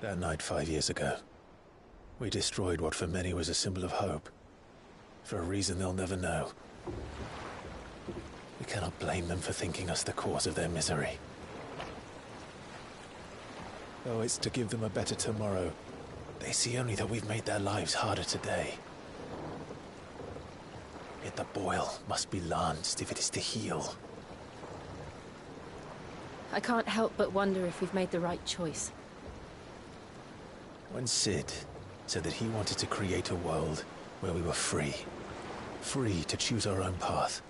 That night 5 years ago, we destroyed what for many was a symbol of hope. For a reason they'll never know. We cannot blame them for thinking us the cause of their misery. Though it's to give them a better tomorrow, they see only that we've made their lives harder today. Yet the boil must be lanced if it is to heal. I can't help but wonder if we've made the right choice. When Sid said that he wanted to create a world where we were free. Free to choose our own path.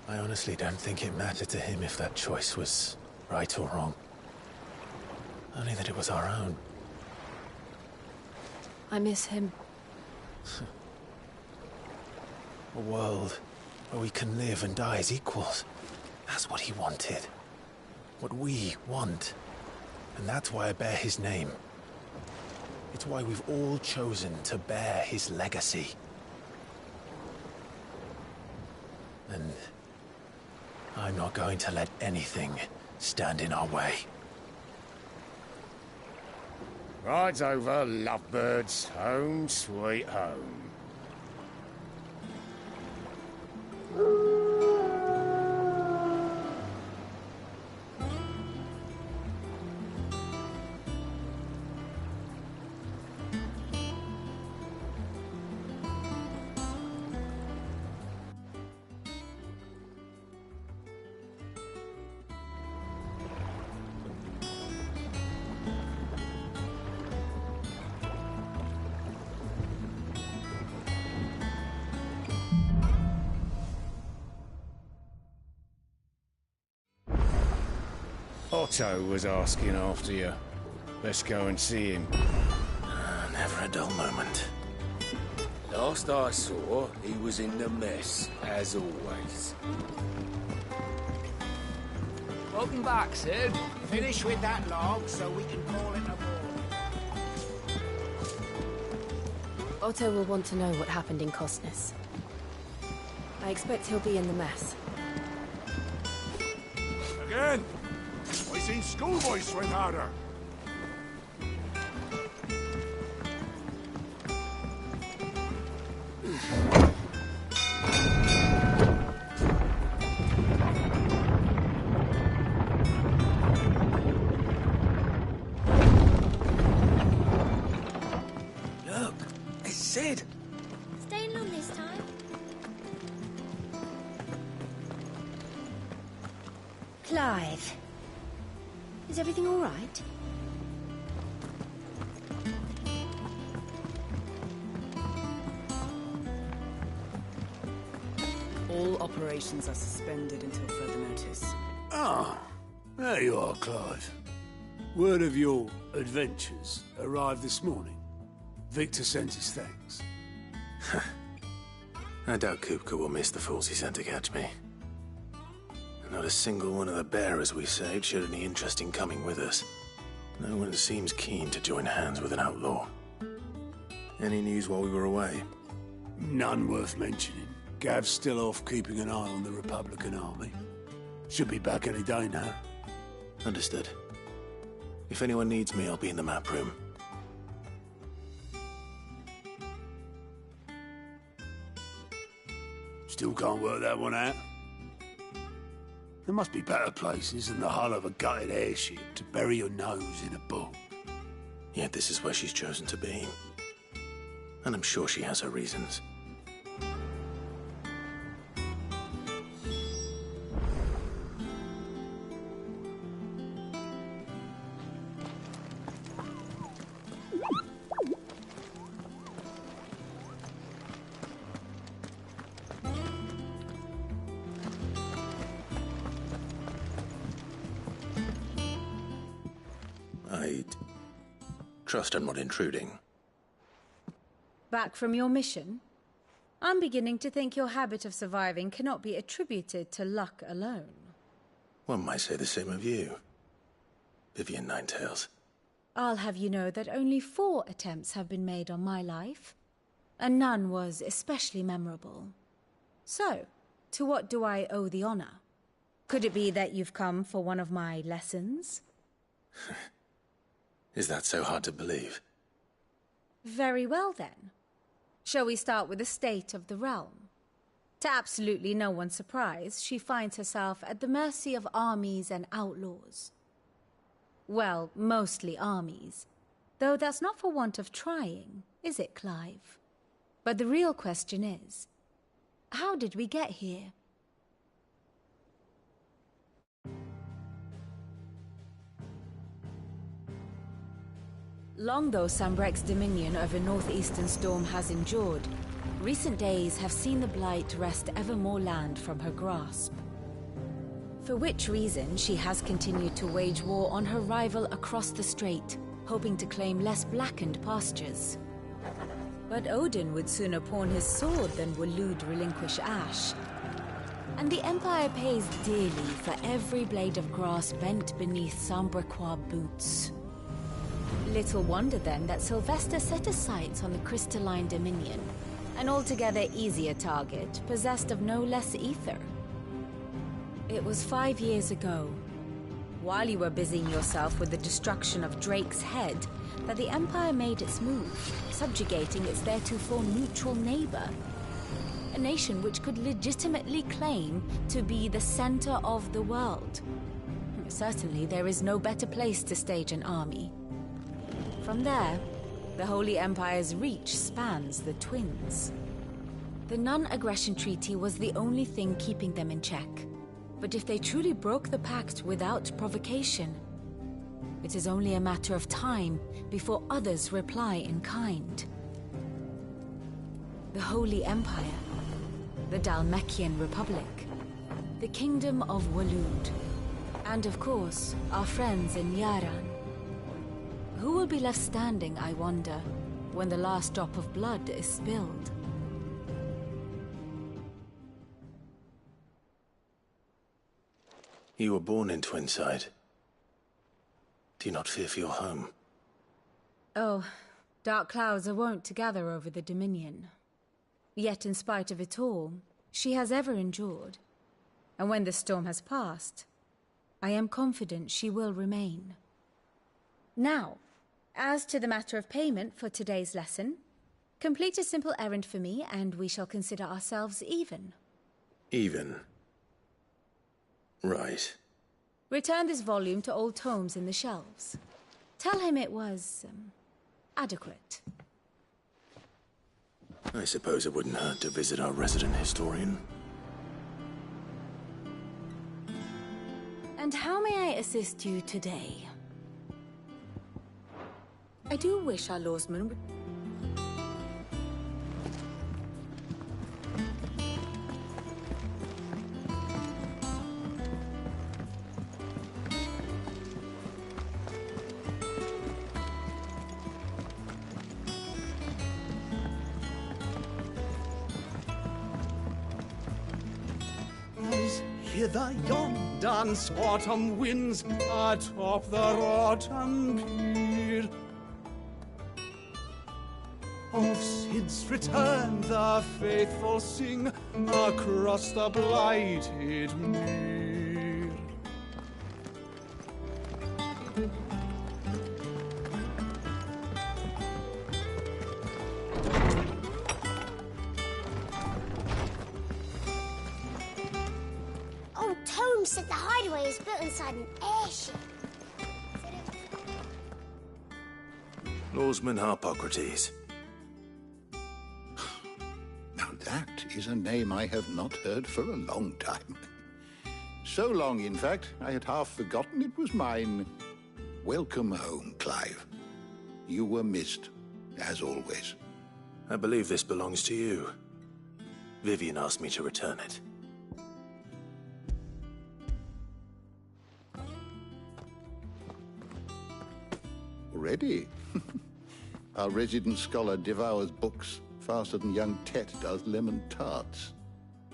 I honestly don't think it mattered to him if that choice was right or wrong. Only that it was our own. I miss him. A world where we can live and die as equals. That's what he wanted. What we want. And that's why I bear his name. It's why we've all chosen to bear his legacy. And I'm not going to let anything stand in our way. Rides over, lovebirds. Home, sweet home. Otto was asking after you. Let's go and see him. Never a dull moment. Last I saw, he was in the mess, as always. Welcome back, Sid. Finish with that log so we can call it a ball. Otto will want to know what happened in Costness. I expect he'll be in the mess. Again! I seen schoolboys swing harder. Look, it's Sid. Staying long this time? Clive. Is everything all right? All operations are suspended until further notice. Ah, there you are, Clive. Word of your adventures arrived this morning. Victor sends his thanks. I doubt Kupka will miss the fools he sent to catch me. Not a single one of the bearers we saved showed any interest in coming with us. No one seems keen to join hands with an outlaw. Any news while we were away? None worth mentioning. Gav's still off keeping an eye on the Republican army. Should be back any day now. Understood. If anyone needs me, I'll be in the map room. Still can't work that one out. There must be better places than the hull of a gutted airship to bury your nose in a book. Yet this is where she's chosen to be. And I'm sure she has her reasons. I trust I'm not intruding. Back from your mission? I'm beginning to think your habit of surviving cannot be attributed to luck alone. One might say the same of you, Vivian Ninetails. I'll have you know that only 4 attempts have been made on my life, and none was especially memorable. So, to what do I owe the honor? Could it be that you've come for one of my lessons? Is that so hard to believe? Very well, then. Shall we start with the state of the realm? To absolutely no one's surprise, she finds herself at the mercy of armies and outlaws. Well, mostly armies. Though that's not for want of trying, is it, Clive? But the real question is, how did we get here? Long though Sambrek's dominion over northeastern Storm has endured, recent days have seen the Blight wrest ever more land from her grasp. For which reason she has continued to wage war on her rival across the strait, hoping to claim less blackened pastures. But Odin would sooner pawn his sword than Waloed relinquish Ash. And the Empire pays dearly for every blade of grass bent beneath Sambrequois boots. Little wonder then that Sylvester set his sights on the crystalline dominion, an altogether easier target, possessed of no less ether. It was 5 years ago, while you were busying yourself with the destruction of Drake's head, that the Empire made its move, subjugating its theretofore neutral neighbor. A nation which could legitimately claim to be the center of the world. Certainly there is no better place to stage an army. From there, the Holy Empire's reach spans the Twins. The non-aggression treaty was the only thing keeping them in check. But if they truly broke the pact without provocation, it is only a matter of time before others reply in kind. The Holy Empire, the Dhalmekian Republic, the Kingdom of Waloed, and of course, our friends in Yaran. Who will be left standing, I wonder, when the last drop of blood is spilled? You were born in Twinside. Do you not fear for your home? Oh, dark clouds are wont to gather over the Dominion. Yet in spite of it all, she has ever endured. And when the storm has passed, I am confident she will remain. Now, as to the matter of payment for today's lesson, complete a simple errand for me and we shall consider ourselves even. Even? Right. Return this volume to old tomes in the shelves. Tell him it was, adequate. I suppose it wouldn't hurt to visit our resident historian. And how may I assist you today? I do wish our lawsman would... Hither yon dance autumn winds atop the rotten pier. Of Sid's return the faithful sing across the blighted mere. Old Tome said the hideaway is built inside an airship. Lawsman Harpocrates. Now that is a name I have not heard for a long time. So long, in fact, I had half forgotten it was mine. Welcome home, Clive. You were missed, as always. I believe this belongs to you. Vivian asked me to return it. Already? Our resident scholar devours books faster than young Tet does lemon tarts.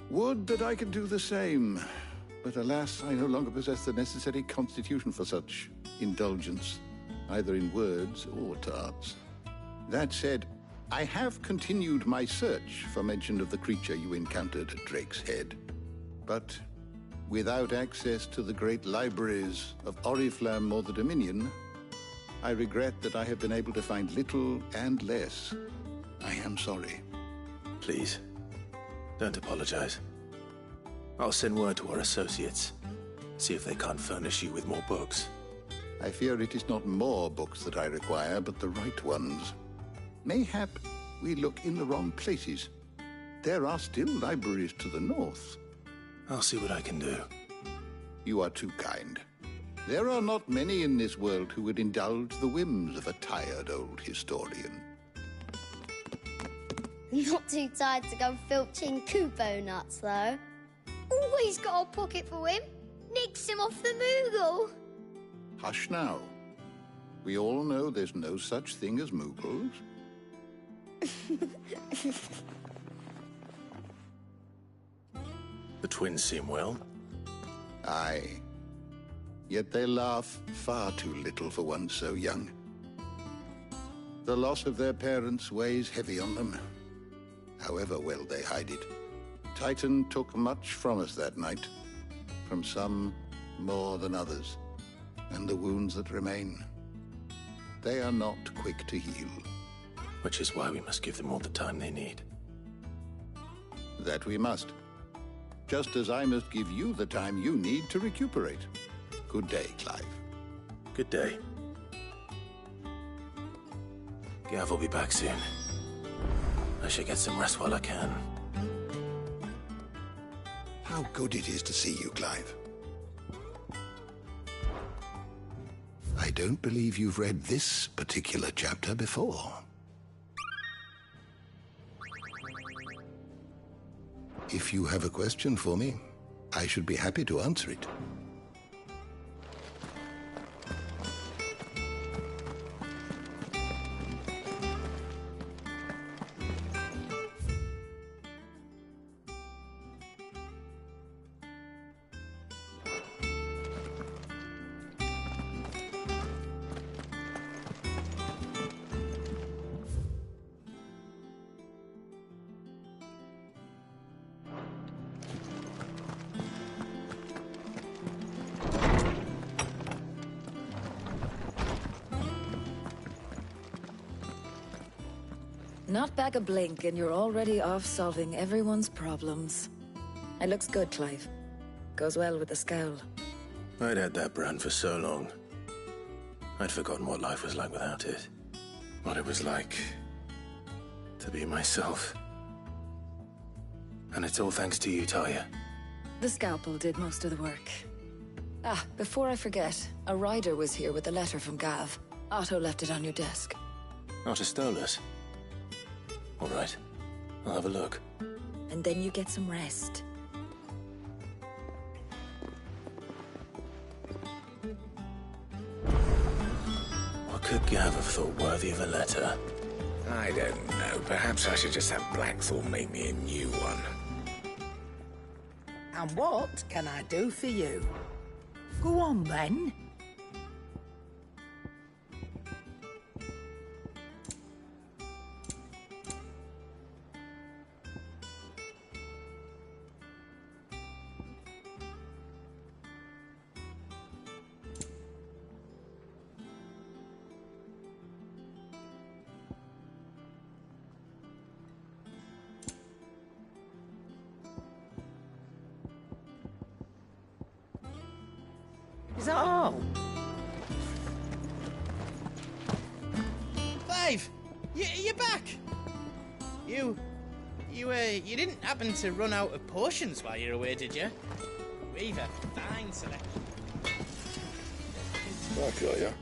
Would that I could do the same. But alas, I no longer possess the necessary constitution for such indulgence, either in words or tarts. That said, I have continued my search for mention of the creature you encountered at Drake's Head. But Without access to the great libraries of Oriflamme or the Dominion, I regret that I have been able to find little and less. I am sorry. Please, don't apologize. I'll send word to our associates. See if they can't furnish you with more books. I fear it is not more books that I require, but the right ones. Mayhap we look in the wrong places. There are still libraries to the north. I'll see what I can do. You are too kind. There are not many in this world who would indulge the whims of a tired old historian. Not too tired to go filching Kupo nuts, though. Always got a pocket for him. Nicks him off the Moogle. Hush now. We all know there's no such thing as Moogles. The twins seem well. Aye. Yet they laugh far too little for one so young. The loss of their parents weighs heavy on them, however well they hide it. Titan took much from us that night, from some more than others, and the wounds that remain, they are not quick to heal. Which is why we must give them all the time they need. That we must. Just as I must give you the time you need to recuperate. Good day, Clive. Good day. Gav will be back soon. I should get some rest while I can. How good it is to see you, Clive. I don't believe you've read this particular chapter before. If you have a question for me, I should be happy to answer it. Not back a blink and you're already off solving everyone's problems. It looks good, Clive. Goes well with the scowl. I'd had that brand for so long. I'd forgotten what life was like without it. What it was like to be myself. And it's all thanks to you, Talia. The scalpel did most of the work. Ah, before I forget, a rider was here with a letter from Gav. Otto left it on your desk. Otto stole us. All right, I'll have a look. And then you get some rest. What could Gav have thought worthy of a letter? I don't know. Perhaps I should just have Blackthorn make me a new one. And what can I do for you? Go on, then. Is that all? Clive! You're back! You didn't happen to run out of potions while you're away, did you? We've a fine selection. Okay, yeah.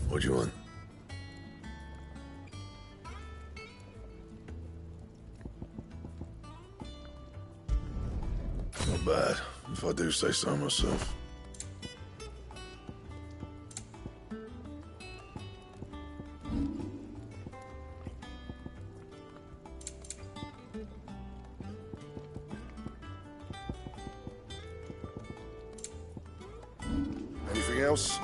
What do you want? Not bad, if I do say so myself. Anything else?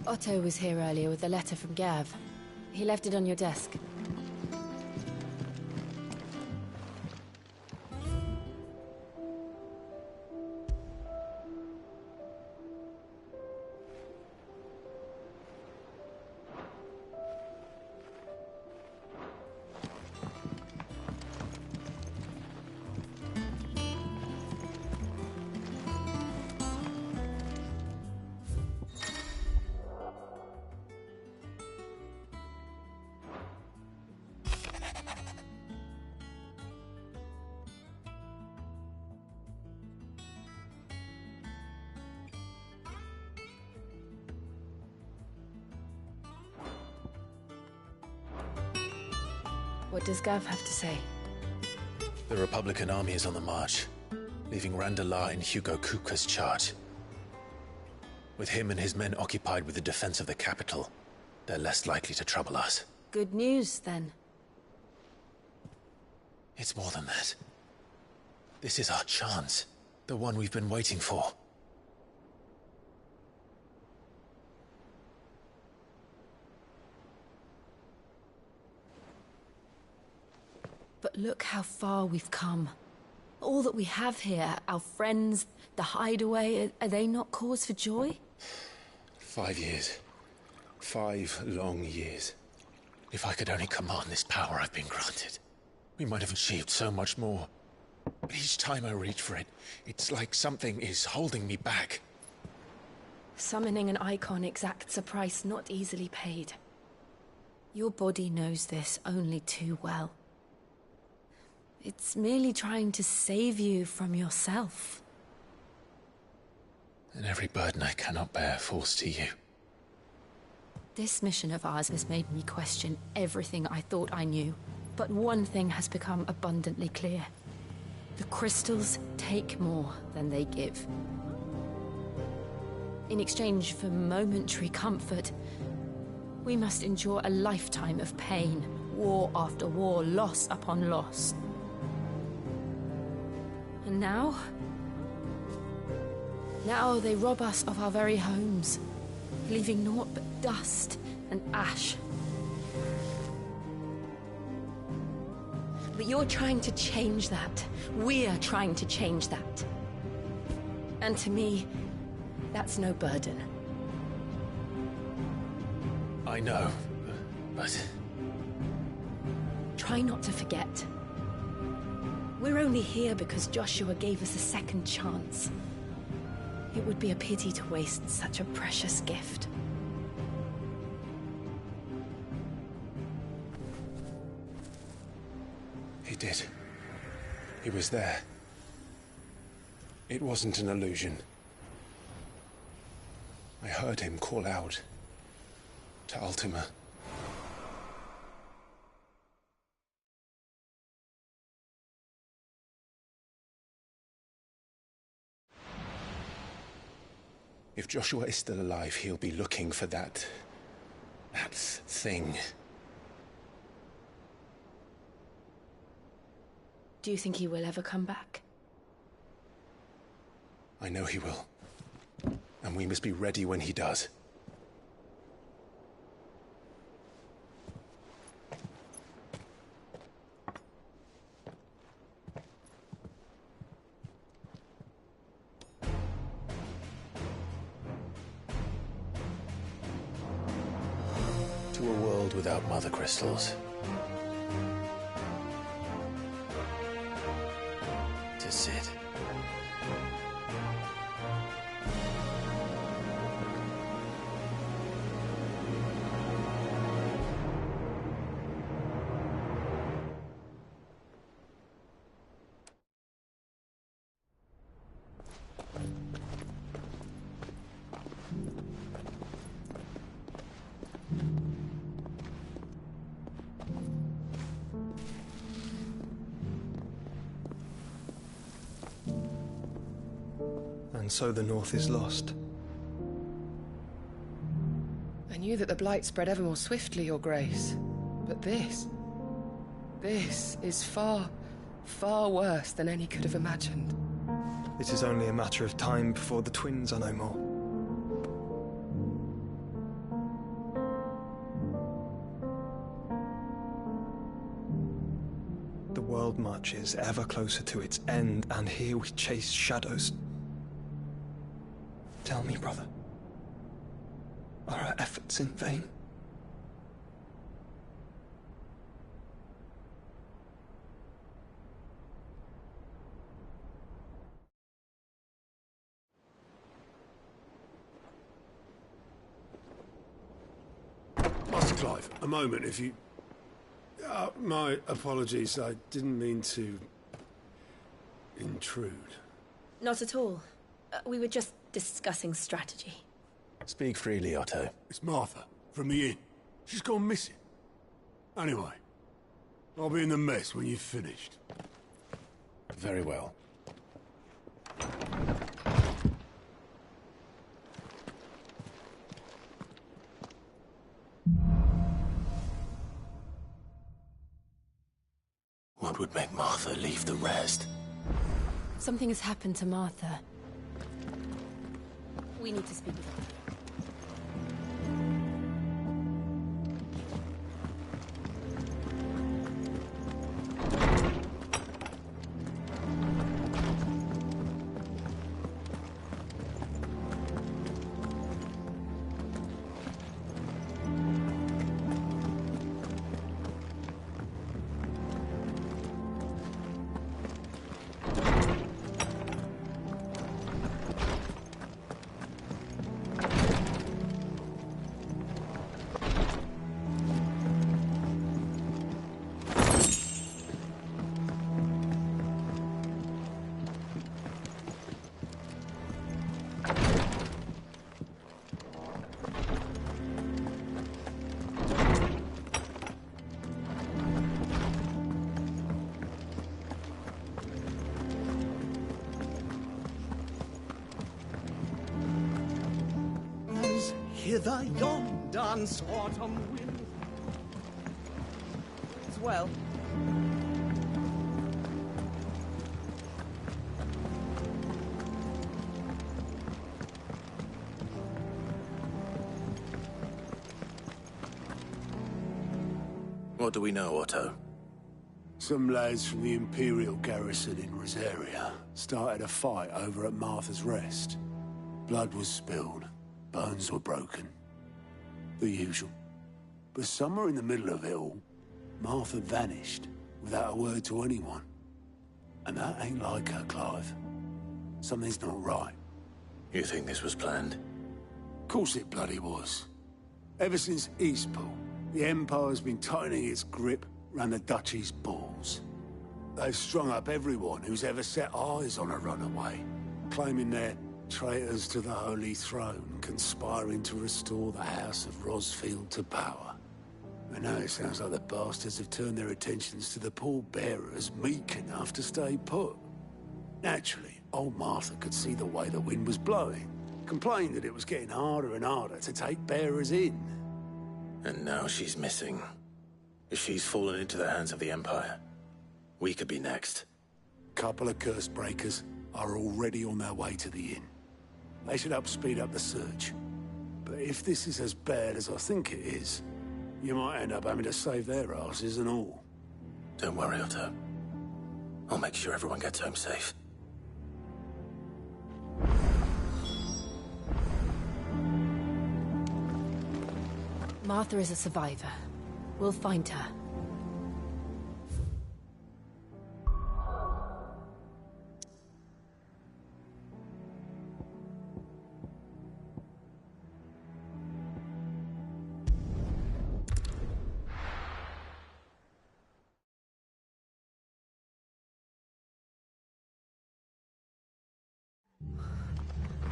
Otto was here earlier with a letter from Gav. He left it on your desk. What does Gav have to say? The Republican army is on the march, leaving Randalar in Hugo Kuka's charge. With him and his men occupied with the defense of the capital, they're less likely to trouble us. Good news, then. It's more than that. This is our chance. The one we've been waiting for. But look how far we've come. All that we have here, our friends, the hideaway, are they not cause for joy? 5 years. 5 long years. If I could only command this power I've been granted, we might have achieved so much more. But each time I reach for it, it's like something is holding me back. Summoning an icon exacts a price not easily paid. Your body knows this only too well. It's merely trying to save you from yourself. And every burden I cannot bear falls to you. This mission of ours has made me question everything I thought I knew. But one thing has become abundantly clear. The crystals take more than they give. In exchange for momentary comfort, we must endure a lifetime of pain, war after war, loss upon loss. And now they rob us of our very homes, leaving naught but dust and ash. But you're trying to change that. We're trying to change that. And to me, that's no burden. I know, but... Try not to forget. We're only here because Joshua gave us a second chance. It would be a pity to waste such a precious gift. He did. He was there. It wasn't an illusion. I heard him call out to Ultima. If Joshua is still alive, he'll be looking for that thing. Do you think he will ever come back? I know he will. And we must be ready when he does. To a world without mother crystals. To Sid. And so the North is lost. I knew that the Blight spread ever more swiftly, Your Grace. But this is far, far worse than any could have imagined. It is only a matter of time before the twins are no more. world marches ever closer to its end, and here we chase shadows. Tell me, brother, are our efforts in vain? Master Clive, a moment, if you... my apologies, I didn't mean to... intrude. Not at all. We were just discussing strategy. Speak freely, Otto. It's Martha, from the inn. She's gone missing. Anyway, I'll be in the mess when you've finished. Very well. What would make Martha leave the rest? Something has happened to Martha. We need to speak with her. Hither yon dance autumn wind. As well. What do we know, Otto? Some lads from the Imperial garrison in Rosaria started a fight over at Martha's Rest. Blood was spilled. Bones were broken. The usual. But somewhere in the middle of it all, Martha vanished without a word to anyone. And that ain't like her, Clive. Something's not right. You think this was planned? Of course it bloody was. Ever since Eastpool, the Empire's been tightening its grip round the Duchy's balls. They've strung up everyone who's ever set eyes on a runaway, claiming they're traitors to the Holy Throne, conspiring to restore the House of Rosfield to power. And now it sounds like the bastards have turned their attentions to the pallbearers meek enough to stay put. Naturally, old Martha could see the way the wind was blowing, complained that it was getting harder and harder to take bearers in. And now she's missing. If she's fallen into the hands of the Empire, we could be next. Couple of curse breakers are already on their way to the inn. They should help speed up the search. But if this is as bad as I think it is, you might end up having to save their asses and all. Don't worry, Otto. I'll make sure everyone gets home safe. Martha is a survivor. We'll find her.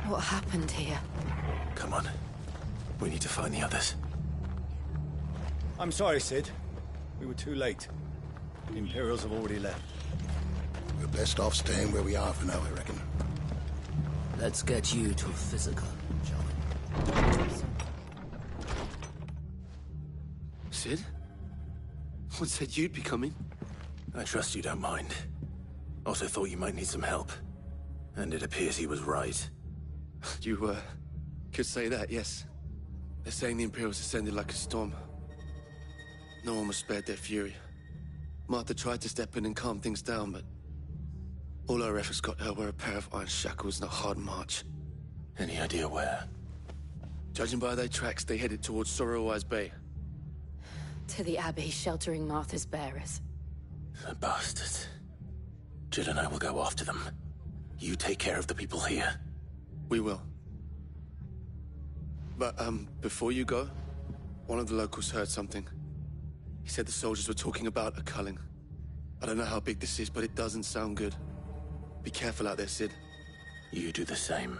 What happened here? Come on. We need to find the others. I'm sorry, Sid. We were too late. The Imperials have already left. We're best off staying where we are for now, I reckon. Let's get you to physical, shall we? Sid? What said you'd be coming? I trust you don't mind. Also thought you might need some help. And it appears he was right. You, could say that, yes. They're saying the Imperials ascended like a storm. No one was spared their fury. Martha tried to step in and calm things down, but all her efforts got her were a pair of iron shackles and a hard march. Any idea where? Judging by their tracks, they headed towards Sorrowwise Bay. To the Abbey, sheltering Martha's bearers. The bastards. Jill and I will go after them. You take care of the people here. We will. But, before you go, one of the locals heard something. He said the soldiers were talking about a culling. I don't know how big this is, but it doesn't sound good. Be careful out there, Sid. You do the same.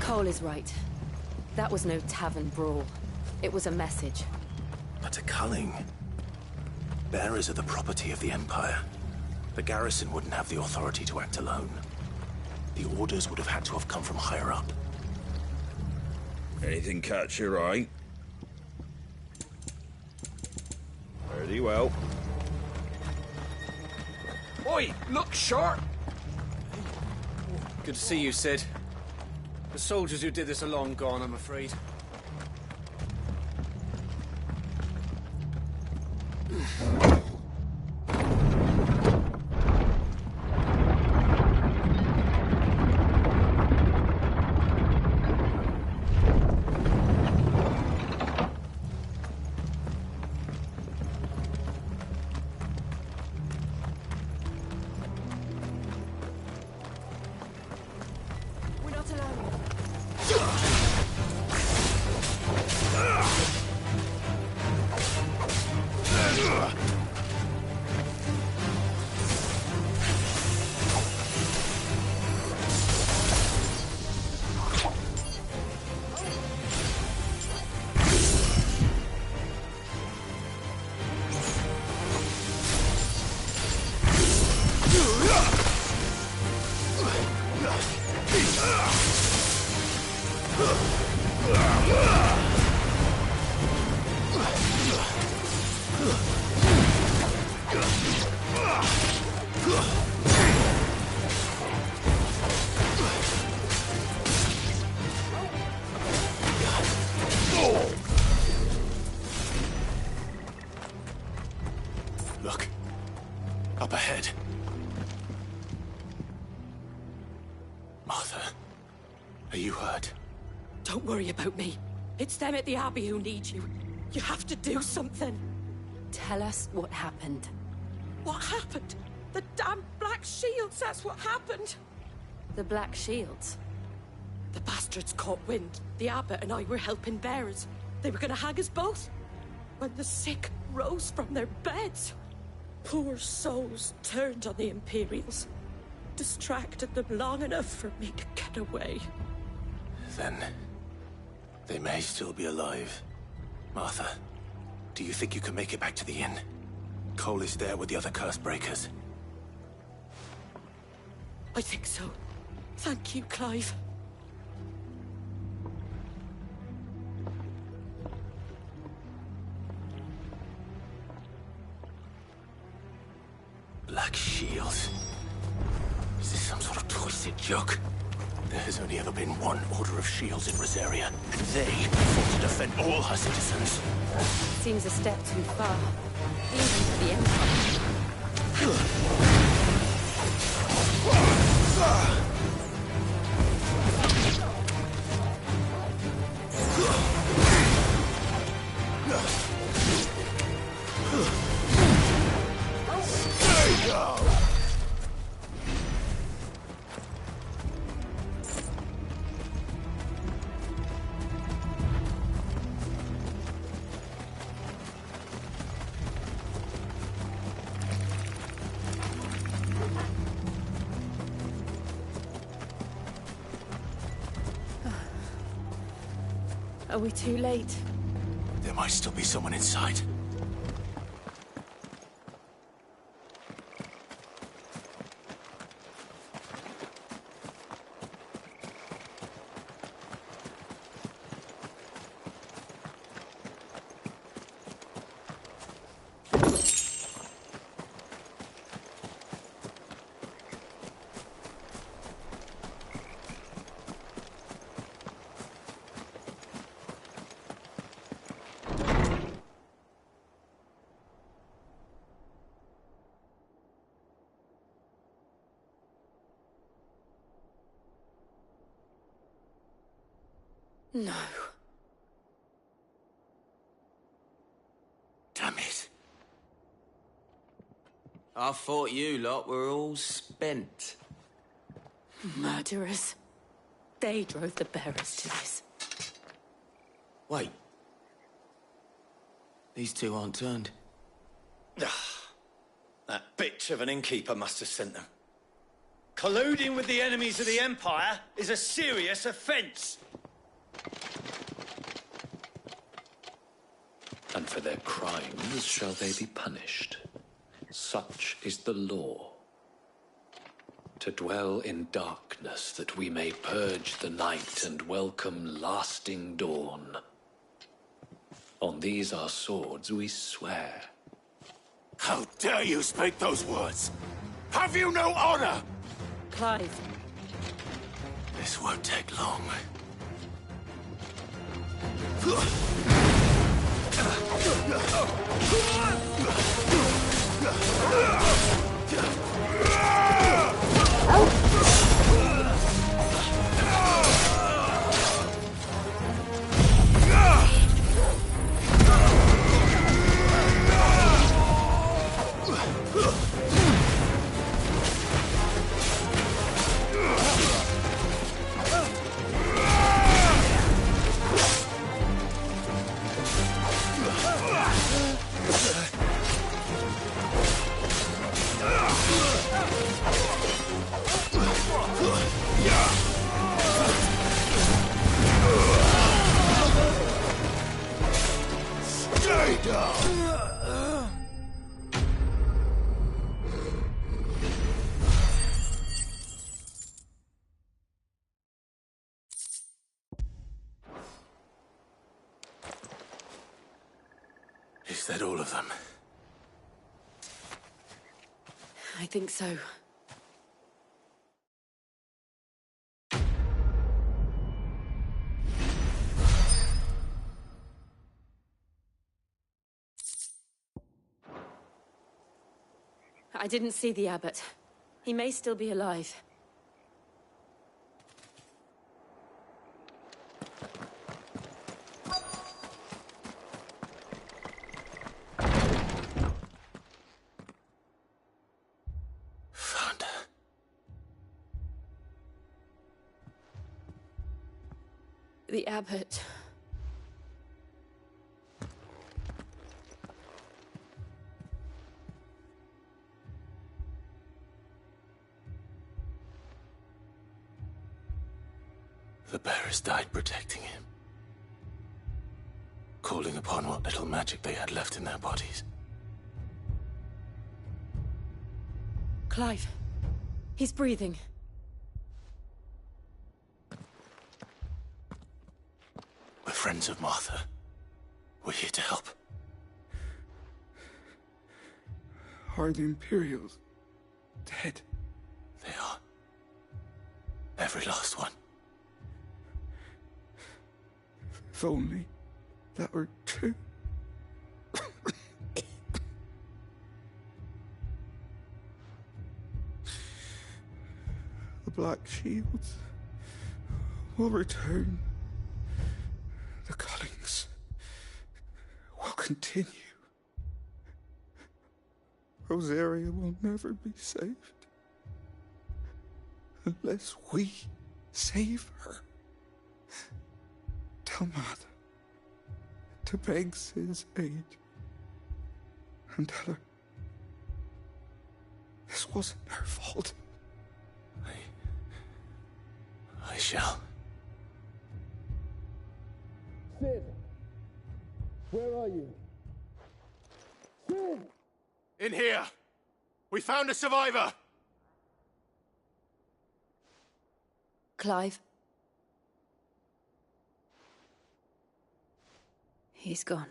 Cole is right. That was no tavern brawl. It was a message. But a culling. Bearers are the property of the Empire. The garrison wouldn't have the authority to act alone. The orders would have had to have come from higher up. Anything catch your eye? Very well. Oi, look sharp! Good to see you, Sid. The soldiers who did this are long gone, I'm afraid. We're not alone. Look. Up ahead. Martha, are you hurt? Don't worry about me. It's them at the Abbey who need you. You have to do something. Tell us what happened. What happened? The damn Black Shields, that's what happened. The Black Shields? The bastards caught wind. The Abbot and I were helping bearers. They were gonna hang us both. When the sick rose from their beds, poor souls turned on the Imperials. Distracted them long enough for me to get away. Then they may still be alive. Martha, do you think you can make it back to the inn? Cole is there with the other curse breakers. I think so. Thank you, Clive. Black Shields. Is this some sort of twisted joke? There has only ever been one Order of Shields in Rosaria, and they fought to defend all her citizens. Seems a step too far. Even for the Empire. There you go! Are we too late? There might still be someone inside. No. Damn it. I thought you lot were all spent. Murderers. They drove the bearers to this. Wait. These two aren't turned. That bitch of an innkeeper must have sent them. Colluding with the enemies of the Empire is a serious offence. And for their crimes shall they be punished. Such is the law. To dwell in darkness that we may purge the night and welcome lasting dawn. On these our swords we swear. How dare you speak those words? Have you no honor? Clive. This won't take long. Stay down! Is that all of them? I think so. I didn't see the abbot. He may still be alive. Found her. The abbot. The bearers died protecting him. Calling upon what little magic they had left in their bodies. Clive. He's breathing. We're friends of Martha. We're here to help. Are the Imperials dead? They are. Every last one. If only that were true. The Black Shields will return. The cullings will continue. Rosaria will never be saved unless we save her. Tell Mother to beg Sid's aid and tell her this wasn't her fault. I shall. Sid! Where are you? Sid! In here! We found a survivor! Clive. He's gone.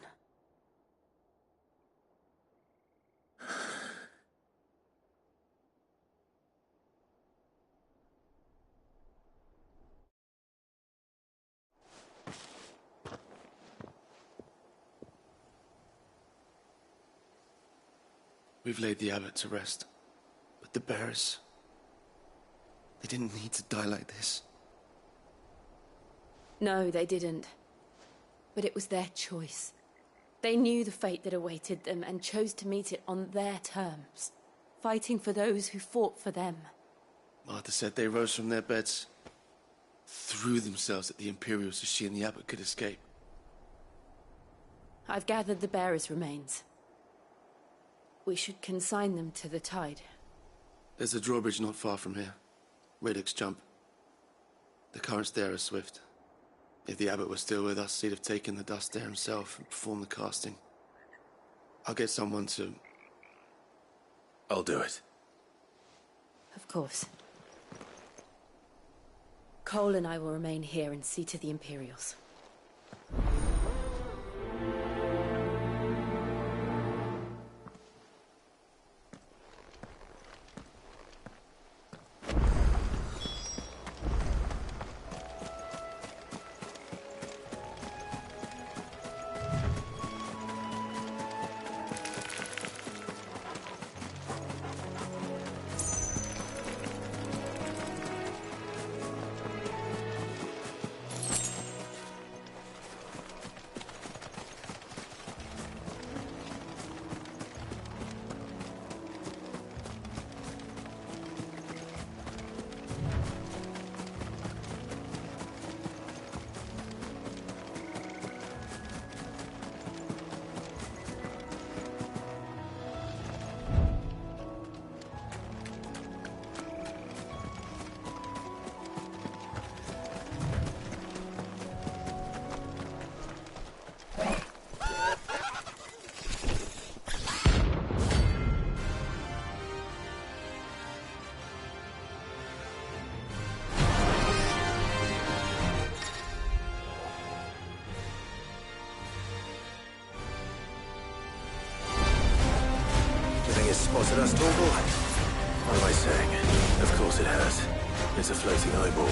We've laid the abbot to rest. But the bearers... they didn't need to die like this. No, they didn't. But it was their choice. They knew the fate that awaited them and chose to meet it on their terms, fighting for those who fought for them. Martha said they rose from their beds, threw themselves at the Imperials so she and the Abbot could escape. I've gathered the bearers' remains. We should consign them to the tide. There's a drawbridge not far from here. Radix jump. The currents there are swift. If the Abbot were still with us, he'd have taken the dust there himself and performed the casting. I'll get someone to... I'll do it. Of course. Cole and I will remain here and see to the Imperials. Spotted us, tall boy? What am I saying? Of course it has. It's a floating eyeball.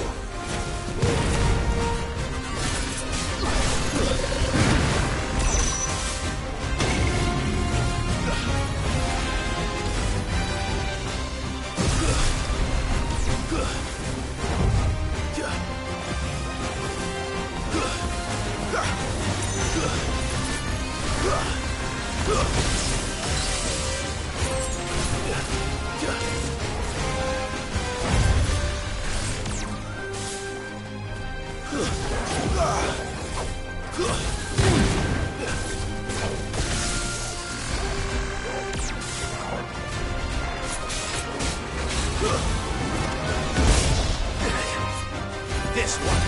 This one.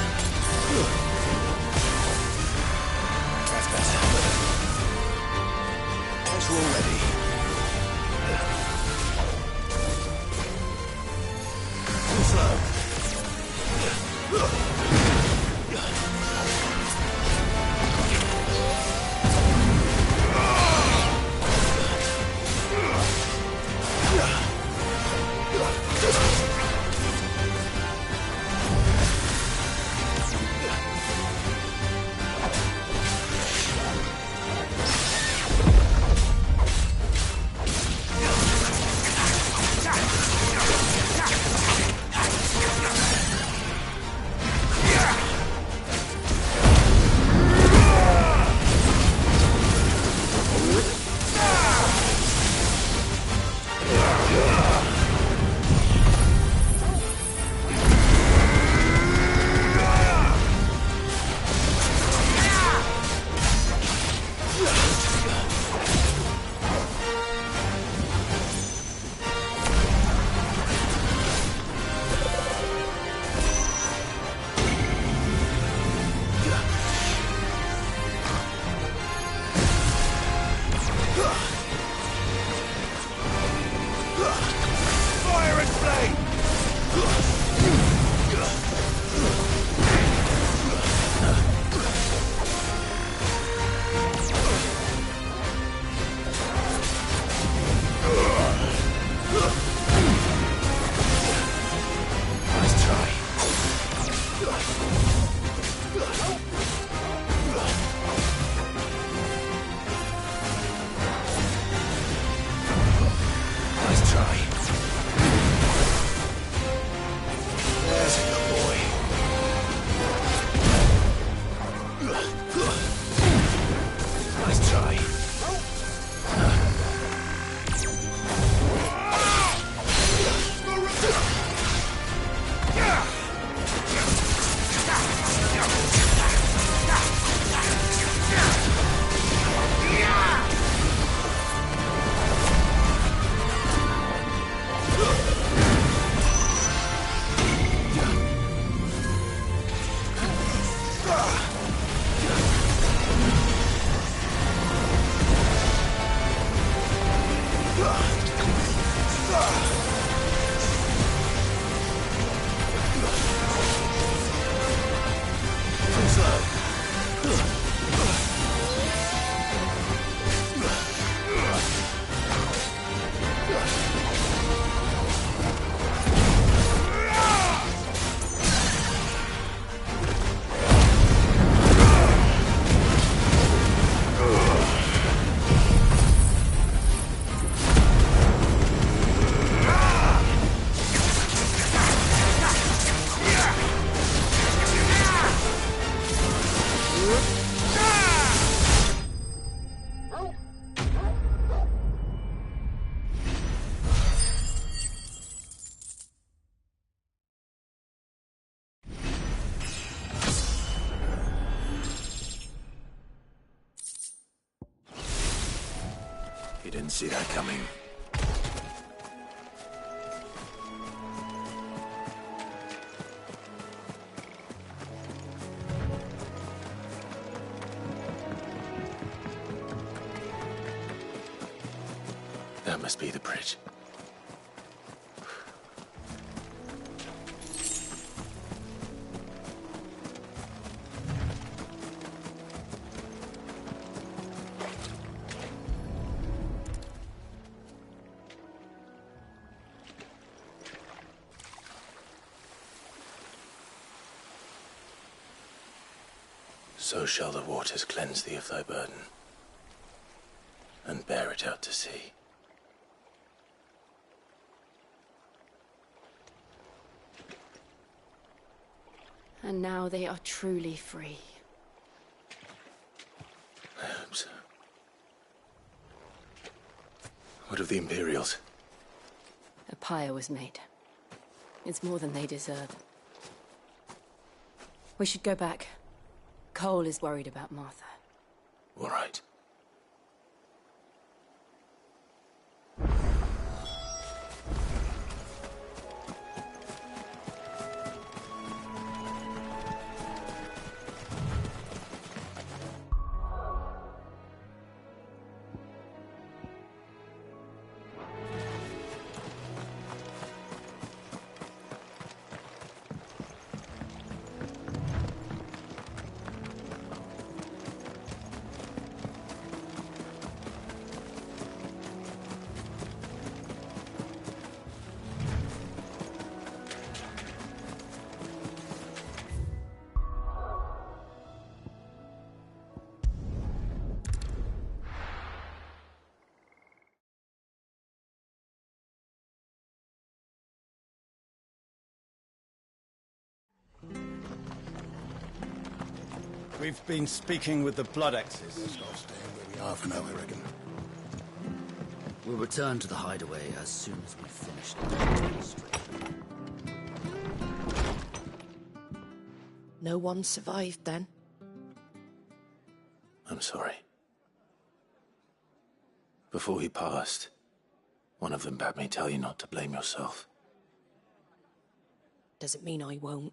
That's better. Once we're ready. Too slow. You didn't see that coming. That must be the bridge. So shall the waters cleanse thee of thy burden, and bear it out to sea. And now they are truly free. I hope so. What of the Imperials? A pyre was made. It's more than they deserve. We should go back. Cole is worried about Martha. All right. We've been speaking with the Blood Axes. Best off staying where we are for now, I reckon. We'll return to the hideaway as soon as we've finished the history. No one survived then? I'm sorry. Before he passed, one of them bade me tell you not to blame yourself. Doesn't mean I won't.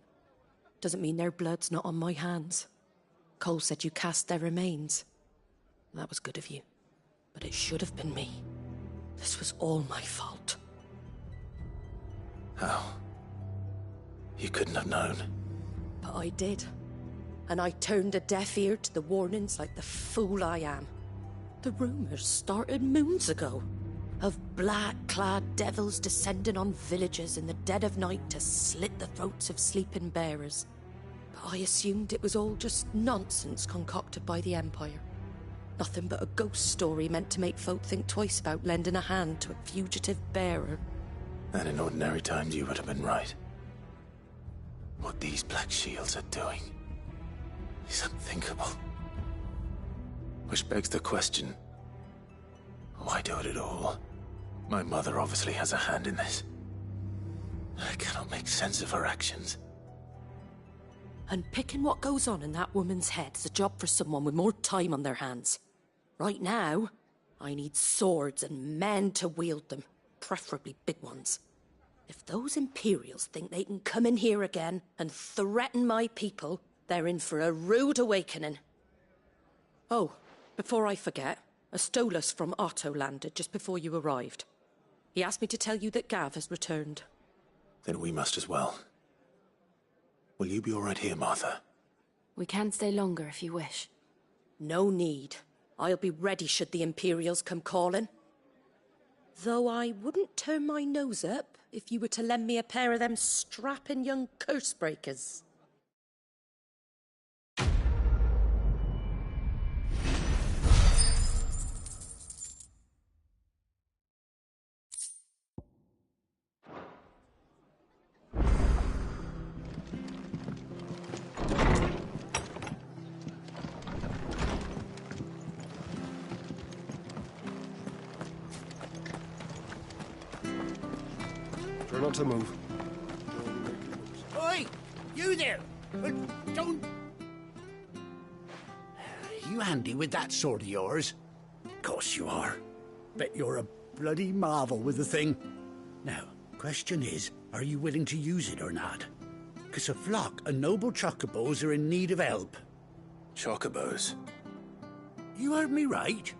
Doesn't mean their blood's not on my hands. Cole said you cast their remains. That was good of you. But it should have been me. This was all my fault. How? You couldn't have known. But I did. And I turned a deaf ear to the warnings like the fool I am. The rumours started moons ago. Of black-clad devils descending on villages in the dead of night to slit the throats of sleeping bearers. But I assumed it was all just nonsense concocted by the Empire. Nothing but a ghost story meant to make folk think twice about lending a hand to a fugitive bearer. And in ordinary times you would have been right. What these Black Shields are doing is unthinkable. Which begs the question, why do it at all? My mother obviously has a hand in this. I cannot make sense of her actions. And picking what goes on in that woman's head is a job for someone with more time on their hands. Right now, I need swords and men to wield them, preferably big ones. If those Imperials think they can come in here again and threaten my people, they're in for a rude awakening. Oh, before I forget, a Stolas from Otto landed just before you arrived. He asked me to tell you that Gav has returned. Then we must as well. Will you be all right here, Martha? We can stay longer if you wish. No need. I'll be ready should the Imperials come calling. Though I wouldn't turn my nose up if you were to lend me a pair of them strapping young curse-breakers. Try not to move. Oi! You there! Don't... You handy with that sword of yours? Course you are. Bet you're a bloody marvel with the thing. Now, question is, are you willing to use it or not? 'Cause a flock of noble chocobos are in need of help. Chocobos? You heard me right.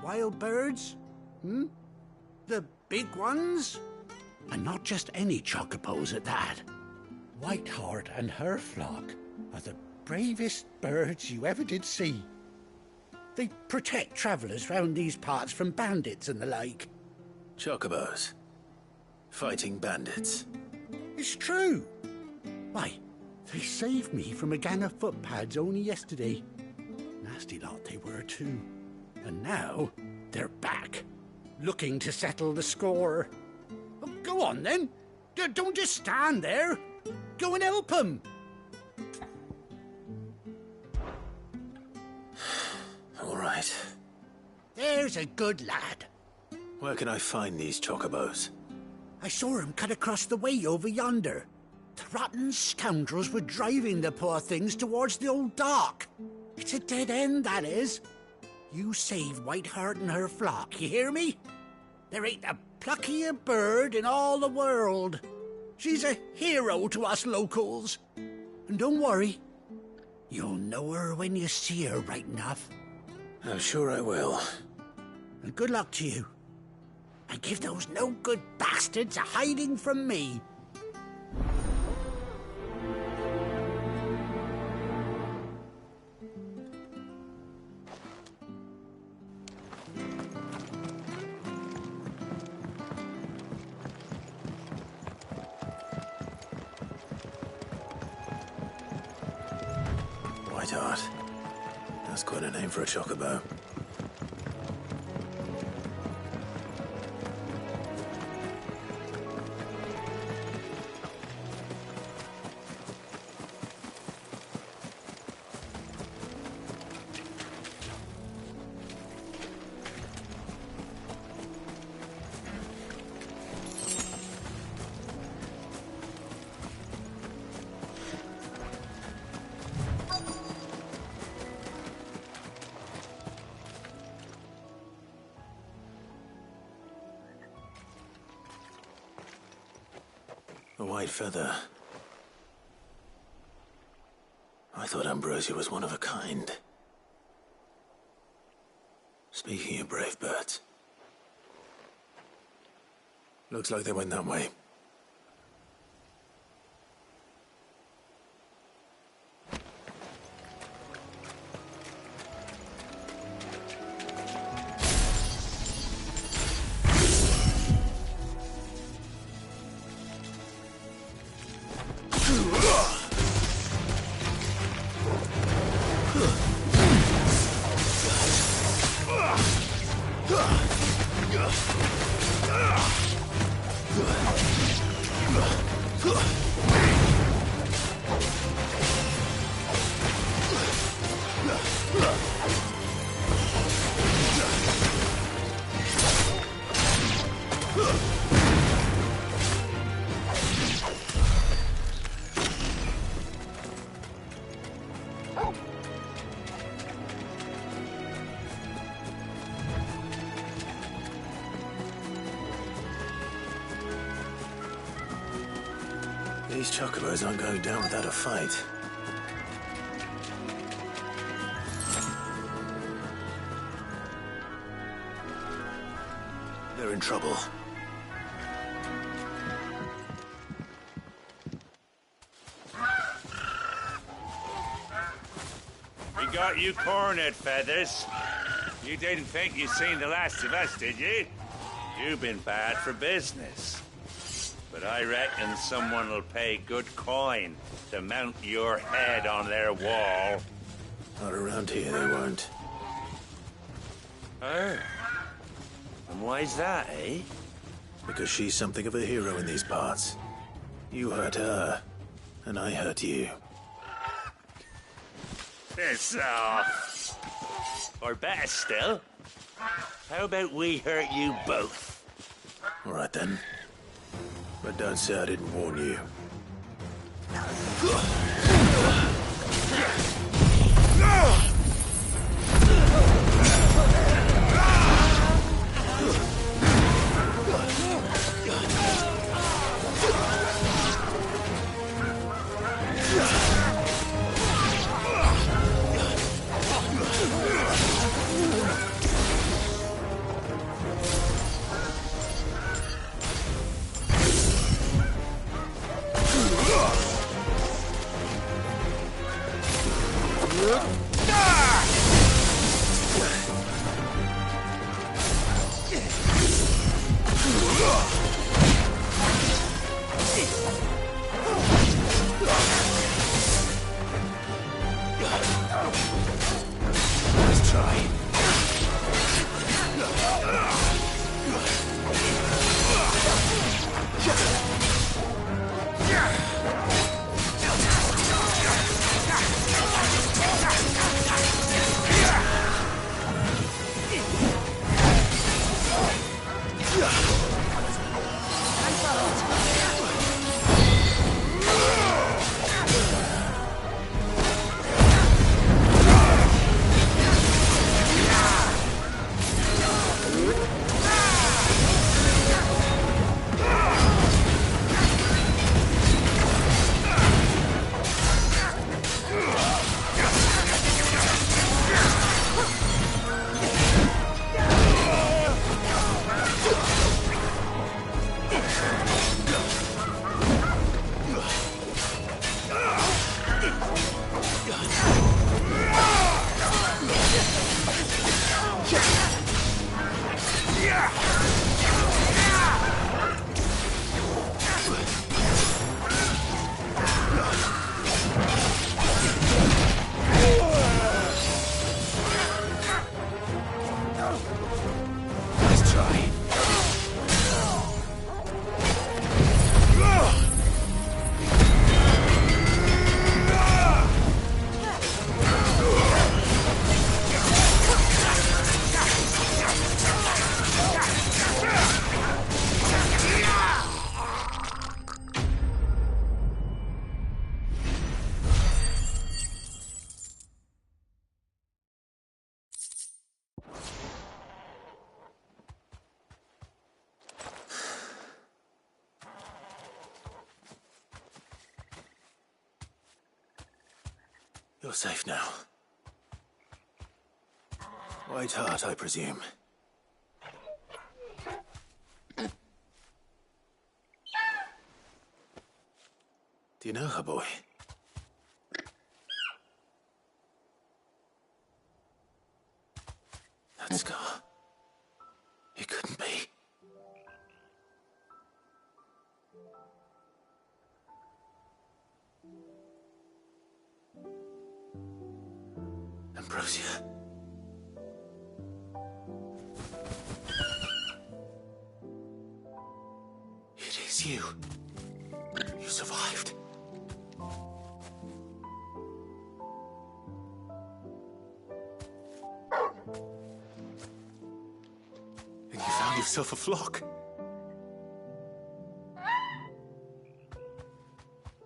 Wild birds? Hmm? The big ones? And not just any chocobos at that. Whiteheart and her flock are the bravest birds you ever did see. They protect travellers round these parts from bandits and the like. Chocobos? Fighting bandits? It's true. Why, they saved me from a gang of footpads only yesterday. Nasty lot they were too. And now they're back, looking to settle the score. Oh, go on then. Don't just stand there. Go and help them. All right. There's a good lad. Where can I find these chocobos? I saw him cut across the way over yonder. The rotten scoundrels were driving the poor things towards the old dock. It's a dead end, that is. You save Whiteheart and her flock, you hear me? There ain't a pluckier bird in all the world. She's a hero to us locals. And don't worry, you'll know her when you see her right enough. I'm sure I will. And good luck to you. And give those no-good bastards a hiding from me. Whiteheart. That's quite a name for a chocobo. A white feather. I thought Ambrosia was one of a kind. Speaking of brave birds. Looks like they went that way. These chocobos aren't going down without a fight. There in trouble. We got you cornered, Feathers. You didn't think you'd seen the last of us, did you? You've been bad for business. But I reckon someone will pay good coin to mount your head on their wall. Not around here, they won't. Oh. And why's that, eh? Because she's something of a hero in these parts. You hurt her, and I hurt you. Piss off. Or better still, how about we hurt you both? All right, then. But don't say I didn't warn you. Let's try. You're safe now. White Heart, I presume. Do you know her, boy? That scar. It couldn't be. Ambrosia. It is you. You survived. And you found yourself a flock.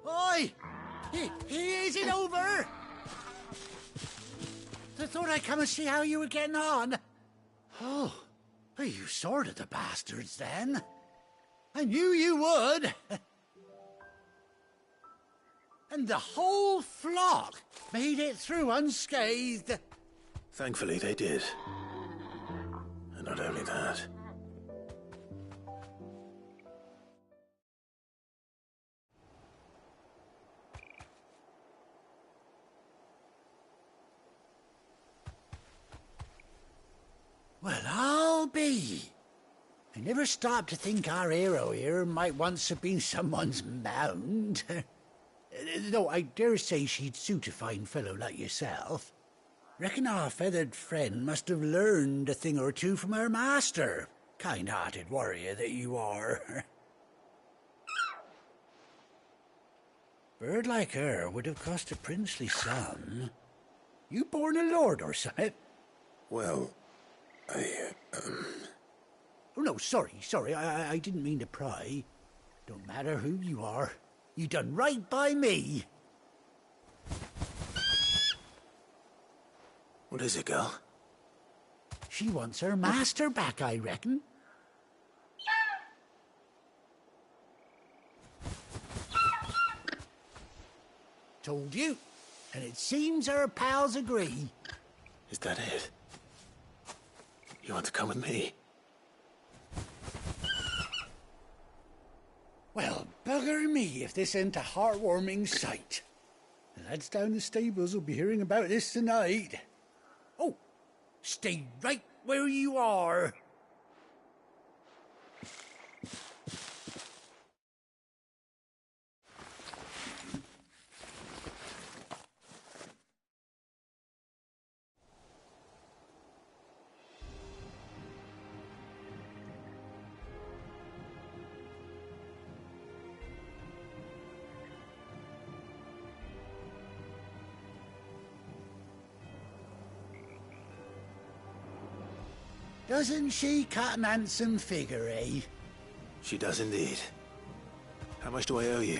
Oi! Is it over? I thought I'd come and see how you were getting on. Oh, you sorted the bastards then. I knew you would. And the whole flock made it through unscathed. Thankfully, they did. And not only that, Aye. I never stopped to think our hero here might once have been someone's mount. Though I dare say she'd suit a fine fellow like yourself. Reckon our feathered friend must have learned a thing or two from her master. Kind-hearted warrior that you are. Bird like her would have cost a princely sum. You born a lord or something? Well, Oh, no, sorry. I didn't mean to pry. Don't matter who you are. You done right by me. What is it, girl? She wants her master back, I reckon. Told you. And it seems her pals agree. Is that it? You want to come with me? Well, bugger me if this ain't a heartwarming sight. The lads down the stables will be hearing about this tonight. Oh, stay right where you are. Doesn't she cut an handsome figure, eh? She does indeed. How much do I owe you?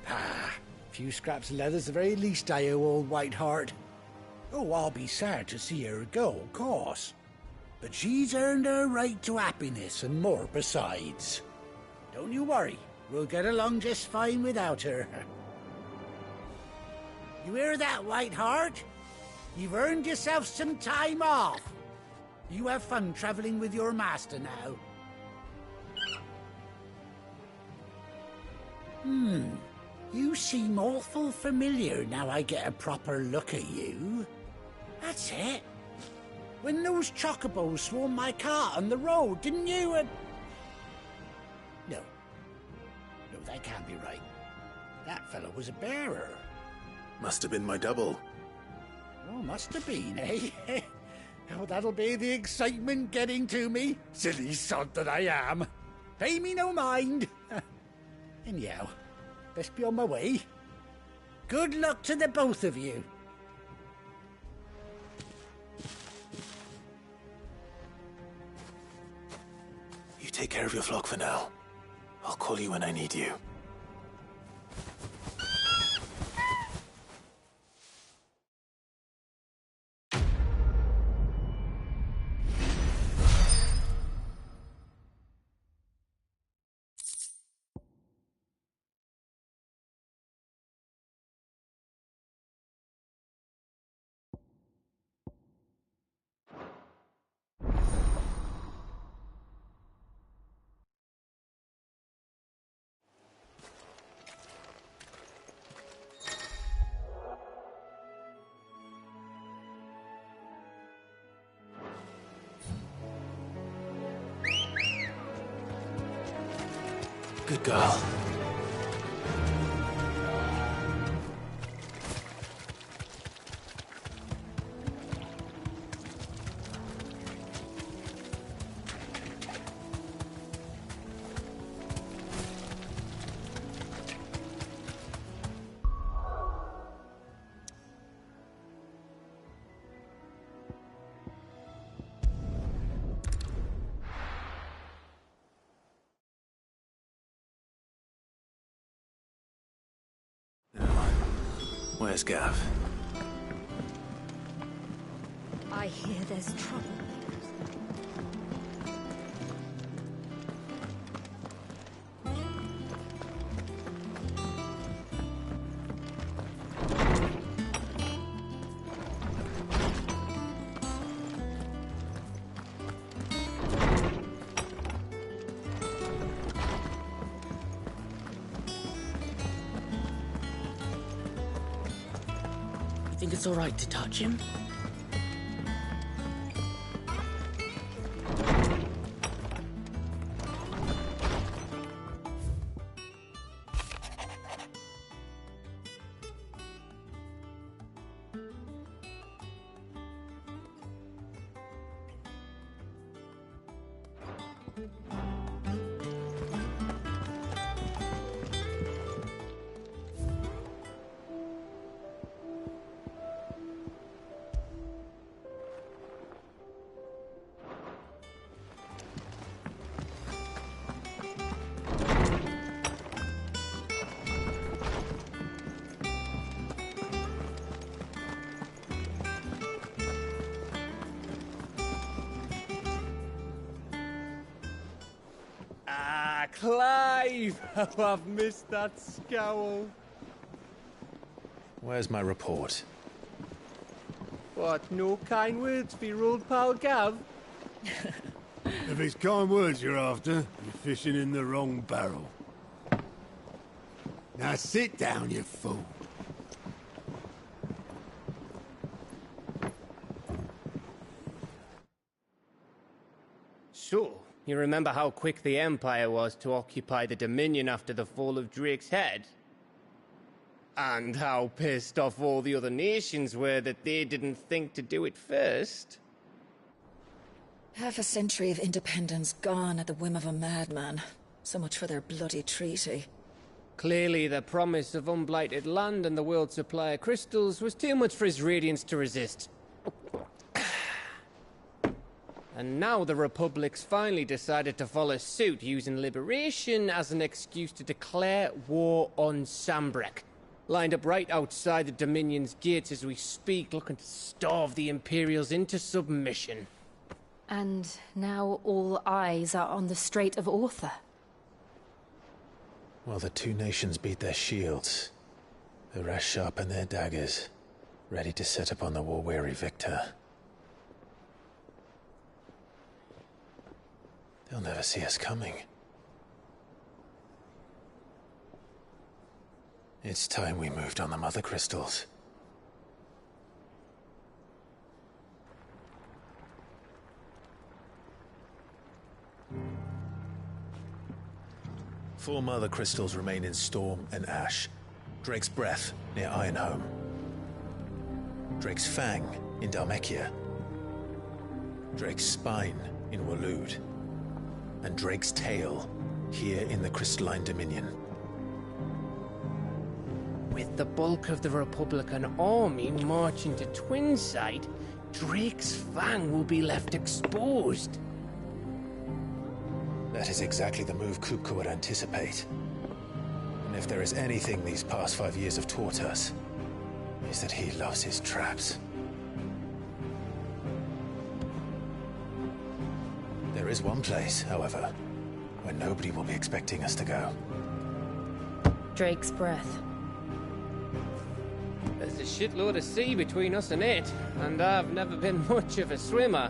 Ah, a few scraps of leather's the very least I owe old Whiteheart. Oh, I'll be sad to see her go, of course. But she's earned her right to happiness and more besides. Don't you worry, we'll get along just fine without her. You hear that, Whiteheart? You've earned yourself some time off. You have fun traveling with your master now. You seem awful familiar now I get a proper look at you. That's it. When those chocobos swarmed my cart on the road, didn't you? No, that can't be right. That fellow was a bearer. Must have been my double. Oh, must have been, eh? Oh, that'll be the excitement getting to me. Silly sod that I am. Pay me no mind. Anyhow, best be on my way. Good luck to the both of you. You take care of your flock for now. I'll call you when I need you. Good girl. Where's Gav? I hear there's trouble. Think it's all right to touch him? Ah, Clive! How I've missed that scowl. Where's my report? What, no kind words for your old pal Gav? If it's kind words you're after, you're fishing in the wrong barrel. Now sit down, you fool. So, you remember how quick the Empire was to occupy the Dominion after the fall of Drake's head? And how pissed off all the other nations were that they didn't think to do it first? Half a century of independence gone at the whim of a madman. So much for their bloody treaty. Clearly, the promise of unblighted land and the world's supply of crystals was too much for his radiance to resist. And now the Republic's finally decided to follow suit, using liberation as an excuse to declare war on Sambrek. Lined up right outside the Dominion's gates as we speak, looking to starve the Imperials into submission. And now all eyes are on the Strait of Author. While the two nations beat their shields, the rest sharpen their daggers, ready to set upon the war-weary victor. They'll never see us coming. It's time we moved on the Mother Crystals. Four Mother Crystals remain in Storm and Ash. Drake's Breath near Ironhome. Drake's Fang in Dhalmekia. Drake's Spine in Waloed. And Drake's Tail here in the Crystalline Dominion. With the bulk of the Republican army marching to Twinside, Drake's Fang will be left exposed. That is exactly the move Kupka would anticipate. And if there is anything these past 5 years have taught us, is that he loves his traps. There is one place, however, where nobody will be expecting us to go. Drake's Breath. There's a shitload of sea between us and it, and I've never been much of a swimmer.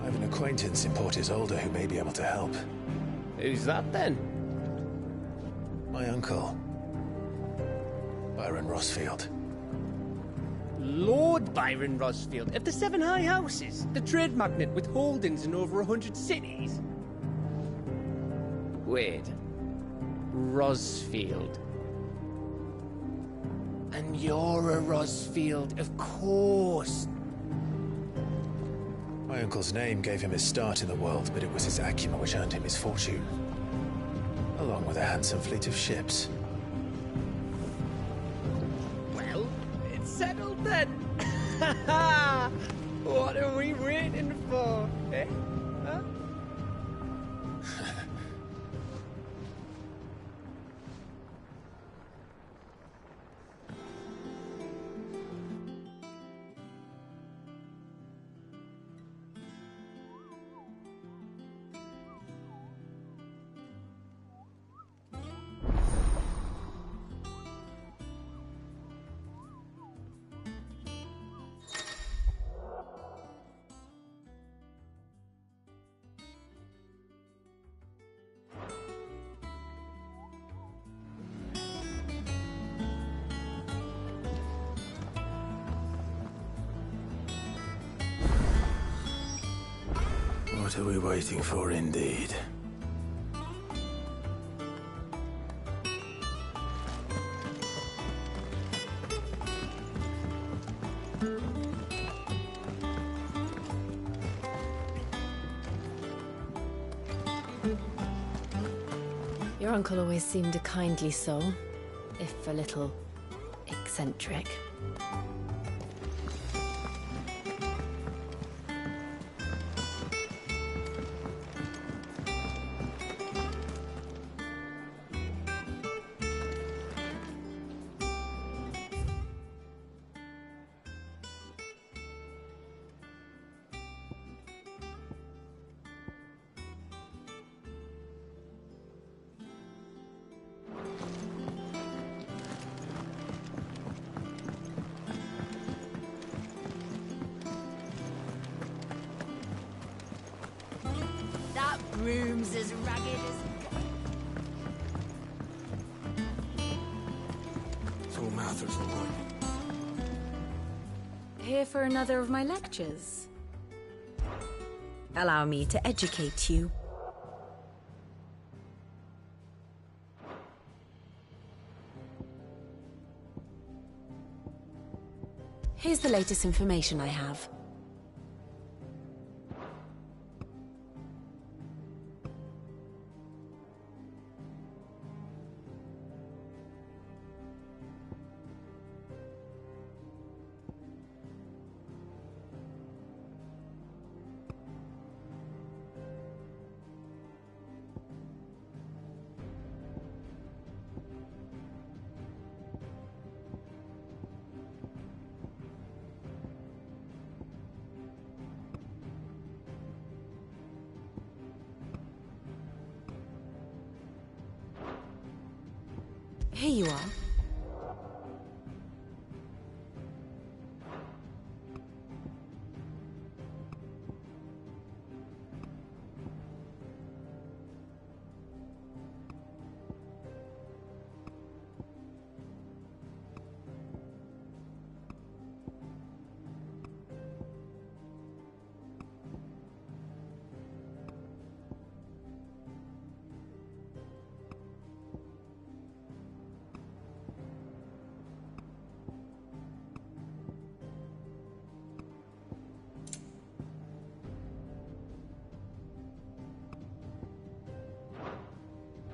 I have an acquaintance in Port Isolde who may be able to help. Who's that then? My uncle, Byron Rossfield. Lord Byron Rossfield of the Seven High Houses, the trade magnate with holdings in over 100 cities. Wait, Rossfield. And you're a Rossfield, of course. My uncle's name gave him his start in the world, but it was his acumen which earned him his fortune. Along with a handsome fleet of ships. Well, it's settled then. What are we waiting for, eh? Huh? What are we waiting for, indeed? Your uncle always seemed a kindly soul, if a little eccentric. That room's as ragged as... So Mather's all right. Here for another of my lectures. Allow me to educate you. Here's the latest information I have. Here you are.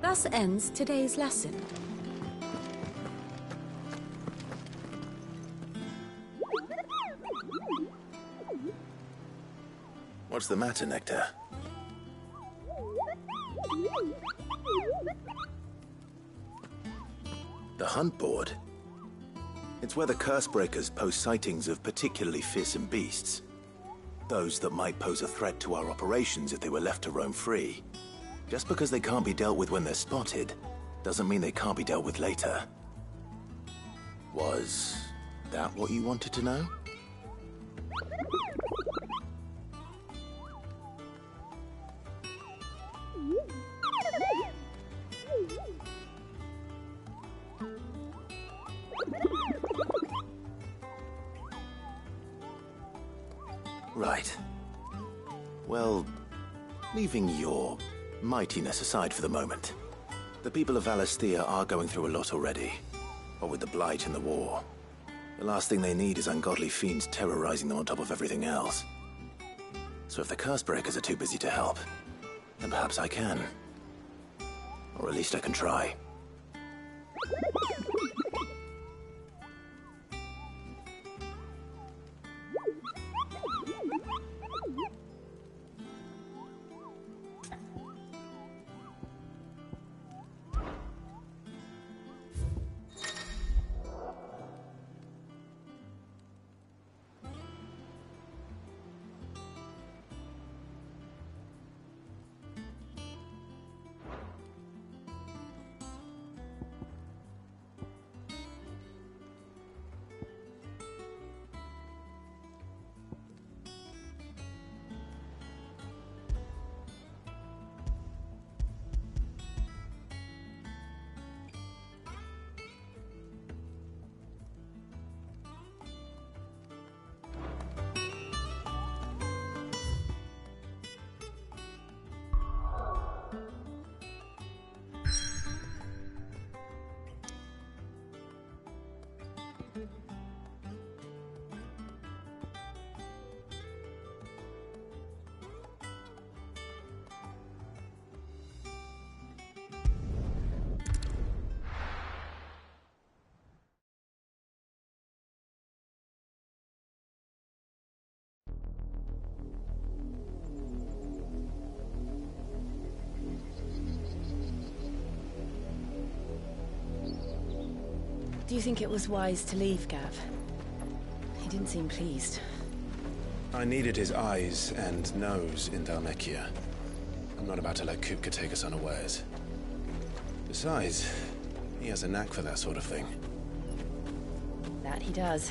Thus ends today's lesson. What's the matter, Nectar? The hunt board? It's where the Cursebreakers post sightings of particularly fearsome beasts. Those that might pose a threat to our operations if they were left to roam free. Just because they can't be dealt with when they're spotted, doesn't mean they can't be dealt with later. Was that what you wanted to know? Right. Well, leaving your mightiness aside for the moment. The people of Valisthea are going through a lot already. What with the Blight and the war. The last thing they need is ungodly fiends terrorizing them on top of everything else. So if the Cursebreakers are too busy to help, then perhaps I can. Or at least I can try. Do you think it was wise to leave, Gav? He didn't seem pleased. I needed his eyes and nose in Dhalmekia. I'm not about to let Kupka take us unawares. Besides, he has a knack for that sort of thing. That he does.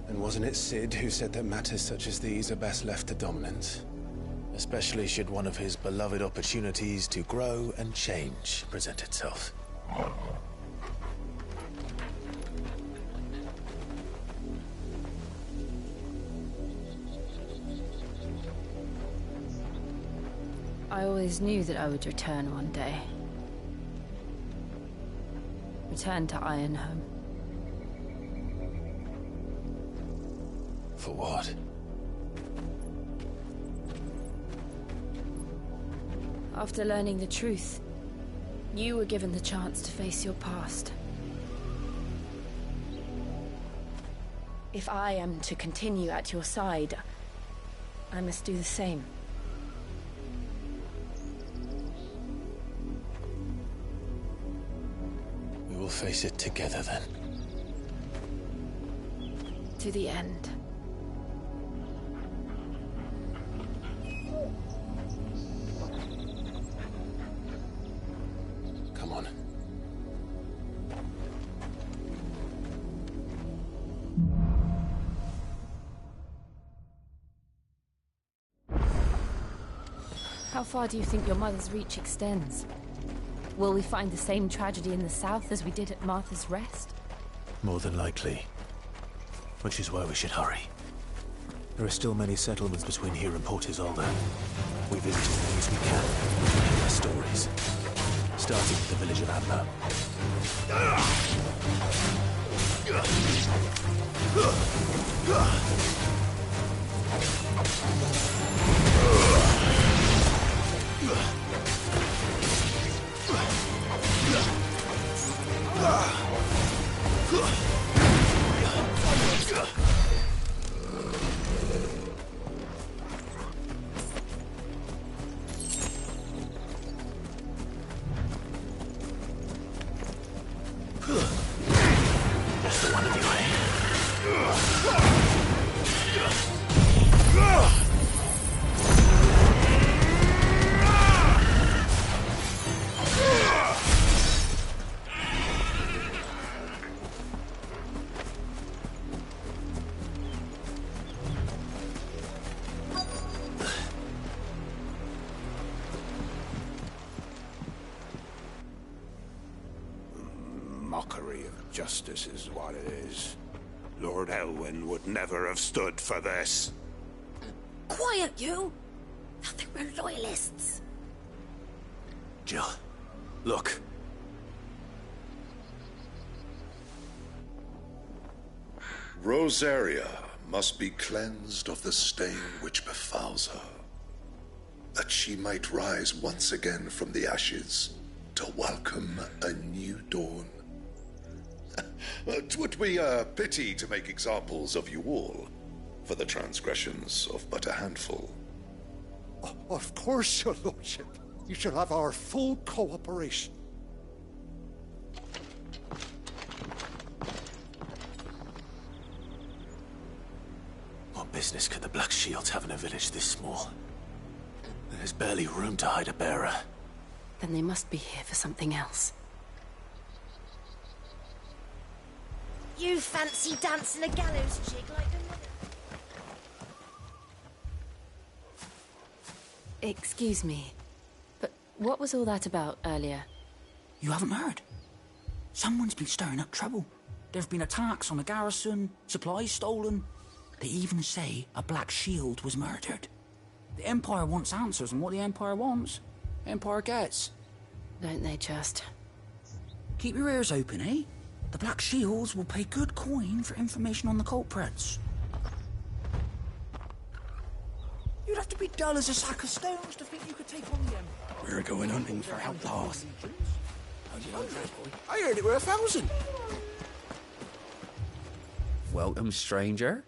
And wasn't it Sid who said that matters such as these are best left to dominance? Especially should one of his beloved opportunities to grow and change present itself. I always knew that I would return one day. Return to Ironhome. For what? After learning the truth, you were given the chance to face your past. If I am to continue at your side, I must do the same. We will face it together then. To the end. Come on. How far do you think your mother's reach extends? Will we find the same tragedy in the south as we did at Martha's Rest? More than likely. Which is why we should hurry. There are still many settlements between here and Port Isolde. We visit as many as we can, and hear their stories. Starting with the village of Adler. That's the one anyway. Mockery of justice is what it is. Lord Elwyn would never have stood for this. Quiet, you! Nothing, we're loyalists. Jill, look. Rosaria must be cleansed of the stain which befouls her, that she might rise once again from the ashes to welcome a new dawn. 'Twould be a pity to make examples of you all for the transgressions of but a handful. Of course, your lordship. You shall have our full cooperation. What business could the Black Shields have in a village this small? There's barely room to hide a bearer. Then they must be here for something else. You fancy dancing a gallows jig like the mother? Excuse me, but what was all that about earlier? You haven't heard? Someone's been stirring up trouble. There have been attacks on the garrison, supplies stolen. They even say a Black Shield was murdered. The Empire wants answers, and what the Empire wants, Empire gets. Don't they just? Keep your ears open, eh? The Black Shields will pay good coin for information on the culprits. You'd have to be dull as a sack of stones to think you could take on the Empire. We're going hunting for outlaws. How'd you like that, boy? I heard it were 1,000. Welcome, stranger.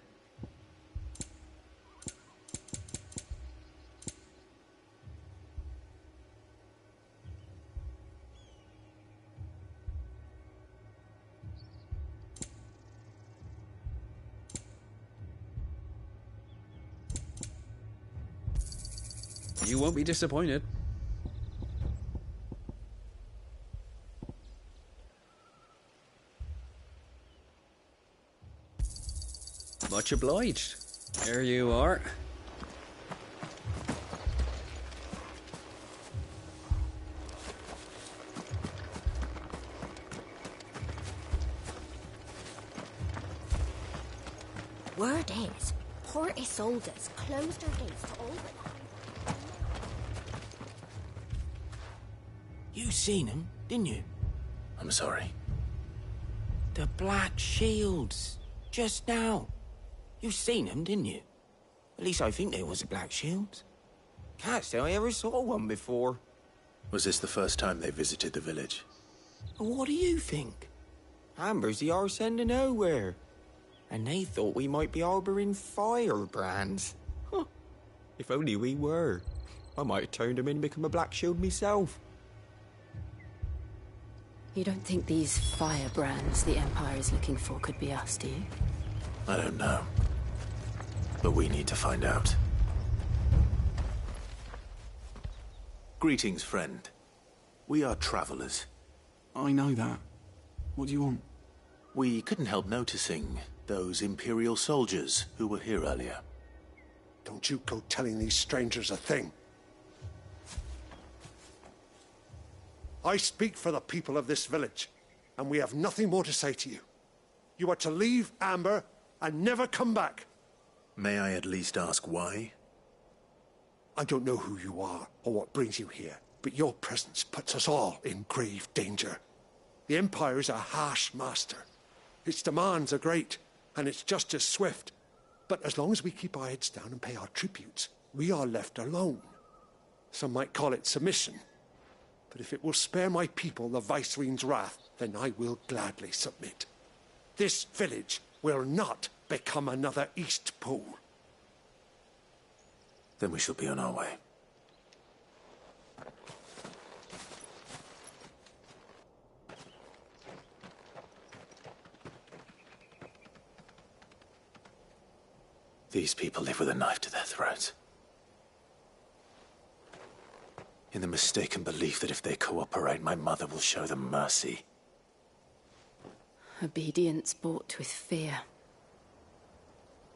You won't be disappointed. Much obliged. There you are. Word is, Port Isolde's closed her gates to all but... You seen him, didn't you? I'm sorry. The Black Shields. Just now. You seen them, didn't you? At least I think there was a Black Shield. Can't say I ever saw one before. Was this the first time they visited the village? What do you think? Amber's the arse end of nowhere. And they thought we might be harbouring firebrands. Huh. If only we were. I might have turned them in and become a Black Shield myself. You don't think these firebrands the Empire is looking for could be us, do you? I don't know. But we need to find out. Greetings, friend. We are travelers. I know that. What do you want? We couldn't help noticing those Imperial soldiers who were here earlier. Don't you go telling these strangers a thing. I speak for the people of this village, and we have nothing more to say to you. You are to leave Amber and never come back. May I at least ask why? I don't know who you are or what brings you here, but your presence puts us all in grave danger. The Empire is a harsh master. Its demands are great, and its justice swift. But as long as we keep our heads down and pay our tributes, we are left alone. Some might call it submission. But if it will spare my people the Viceroy's wrath, then I will gladly submit. This village will not become another East Pool. Then we shall be on our way. These people live with a knife to their throats. In the mistaken belief that if they cooperate, my mother will show them mercy. Obedience bought with fear.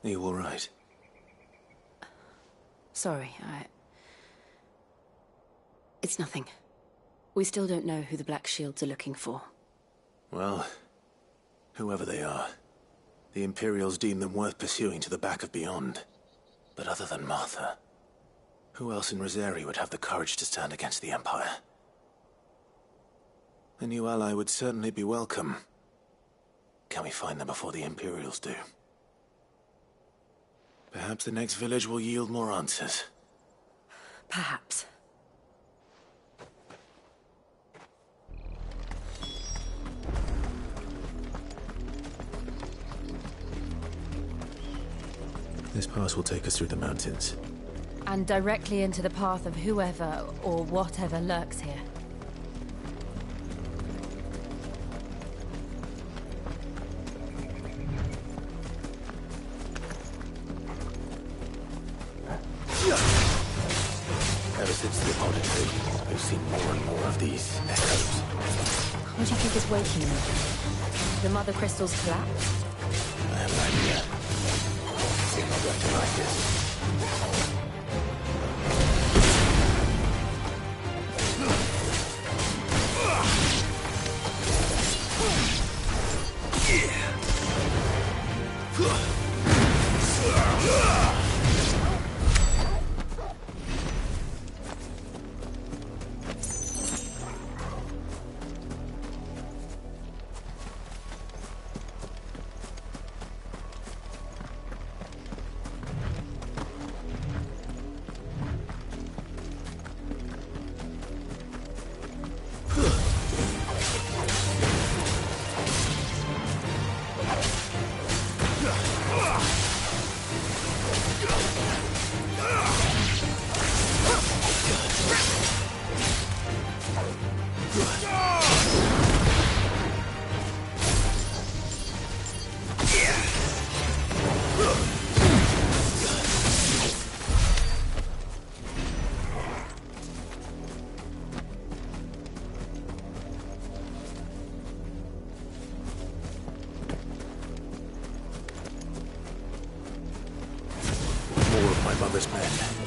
Are you all right? Sorry, It's nothing. We still don't know who the Black Shields are looking for. Well, whoever they are, the Imperials deem them worth pursuing to the back of beyond. But other than Martha, who else in Rosari would have the courage to stand against the Empire? A new ally would certainly be welcome. Can we find them before the Imperials do? Perhaps the next village will yield more answers. Perhaps. This pass will take us through the mountains. And directly into the path of whoever or whatever lurks here. Ever since the auditory, I've seen more and more of these echoes. What do you think is waking them? The Mother Crystal's collapse? I have an idea. See how going to like this. Reaper's men.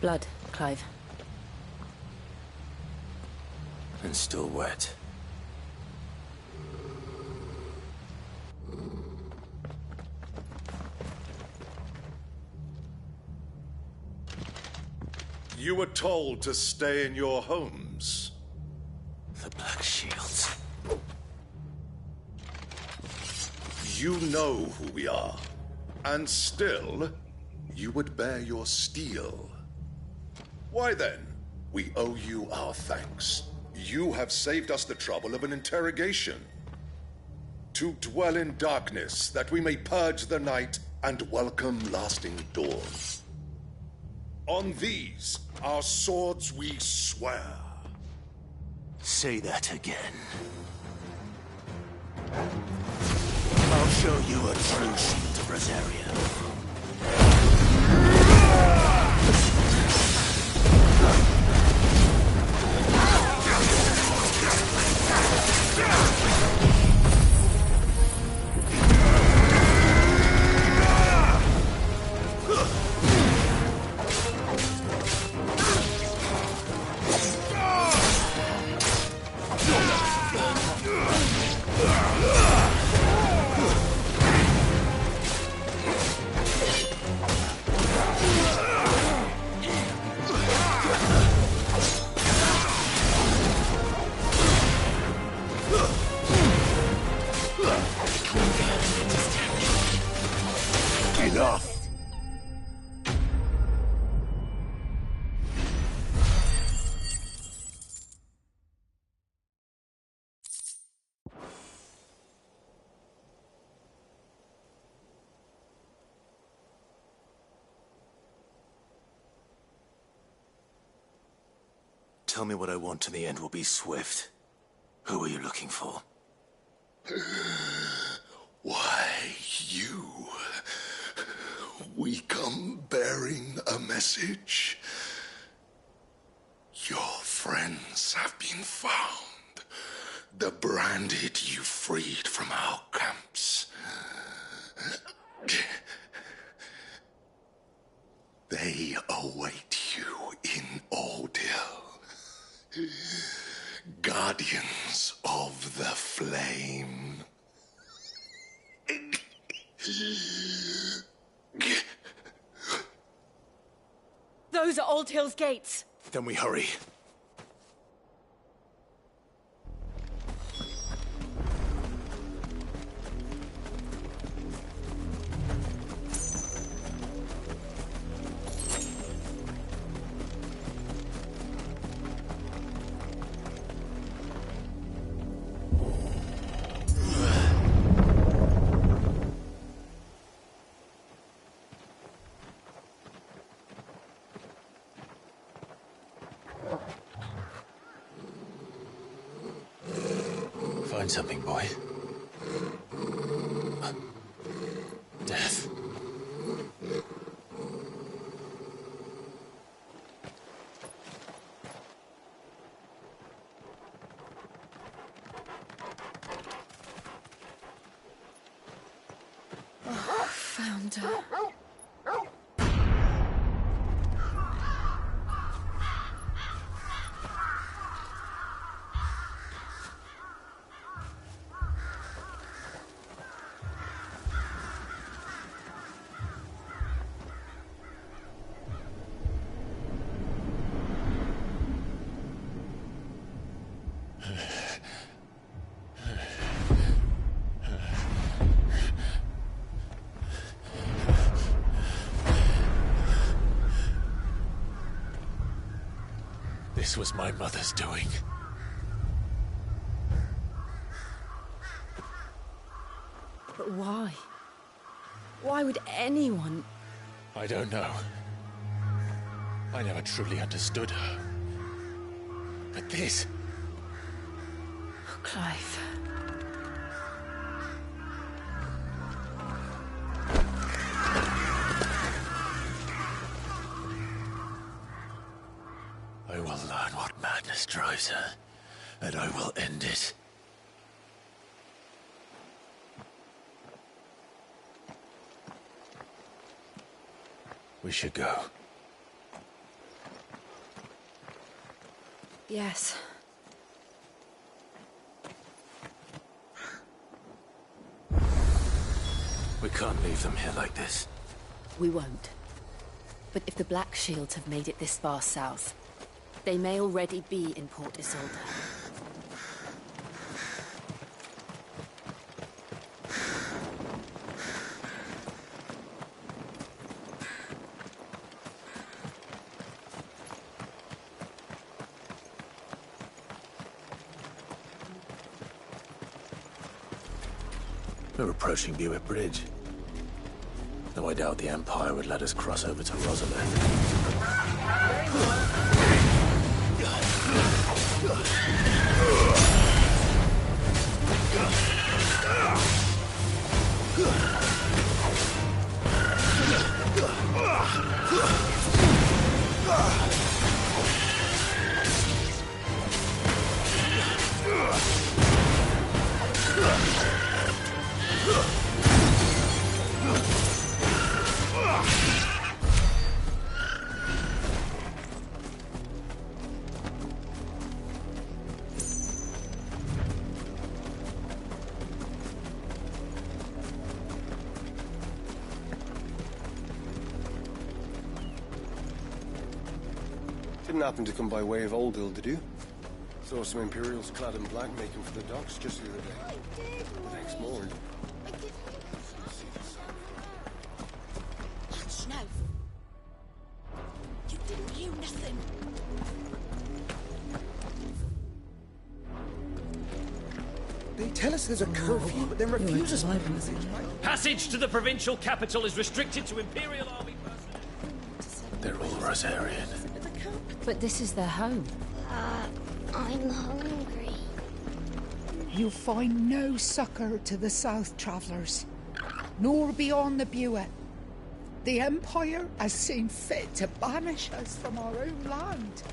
Blood, Clive. And still wet. You were told to stay in your homes. The Black Shields. You know who we are. And still, you would bear your steel. Why then, we owe you our thanks. You have saved us the trouble of an interrogation. To dwell in darkness, that we may purge the night and welcome lasting dawn. On these, our swords we swear. Say that again. I'll show you a true shield of Rosaria. Enough! tell me what I want and the end will be swift. Who are you looking for? Why, you. We come bearing a message. Your friends have been found. The branded you freed from our camps. They await you in Ordeal. Guardians of the Flame. Those are Old Hill's gates. Then we hurry. Find something, boy. Death. Oh, found her. This was my mother's doing. But why? Why would anyone... I don't know. I never truly understood her. But this... Oh, Clive. I will learn what madness drives her, and I will end it. We should go. Yes. We can't leave them here like this. We won't. But if the Black Shields have made it this far south, they may already be in Port Isolde. We're approaching Buick Bridge. Though I doubt the Empire would let us cross over to Rosalind. Didn't happen to come by way of Oldhill, did you? Saw some Imperials clad in black making for the docks just the other day. The next morning. Hush now. You didn't hear nothing. They tell us there's a curfew, but then refuse us. Passage to the provincial capital is restricted to Imperial Army personnel. They're all Rosarian. But this is their home. I'm hungry. You find no succour to the South travellers, nor beyond the Buet. The Empire has seen fit to banish us from our own land.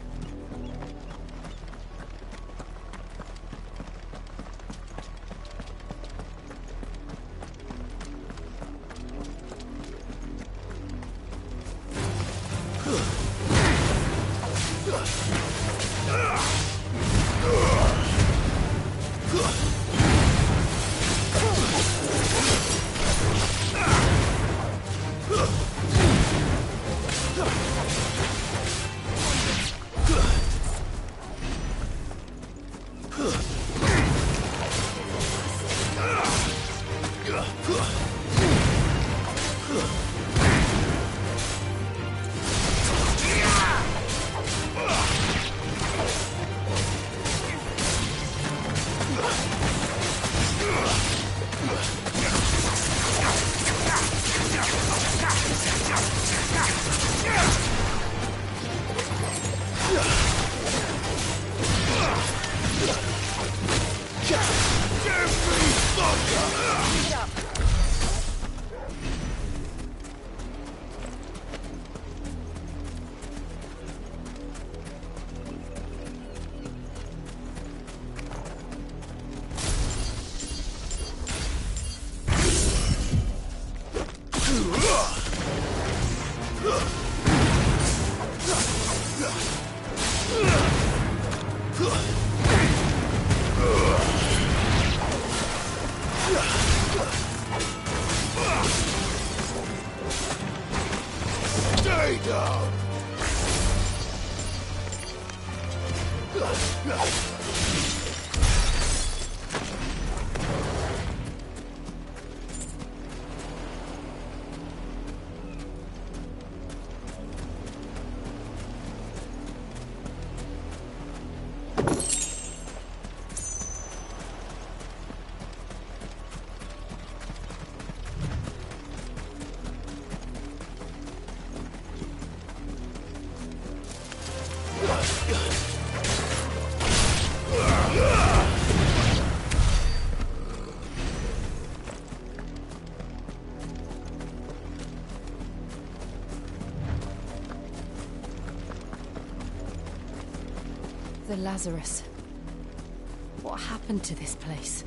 The Lazarus. What happened to this place?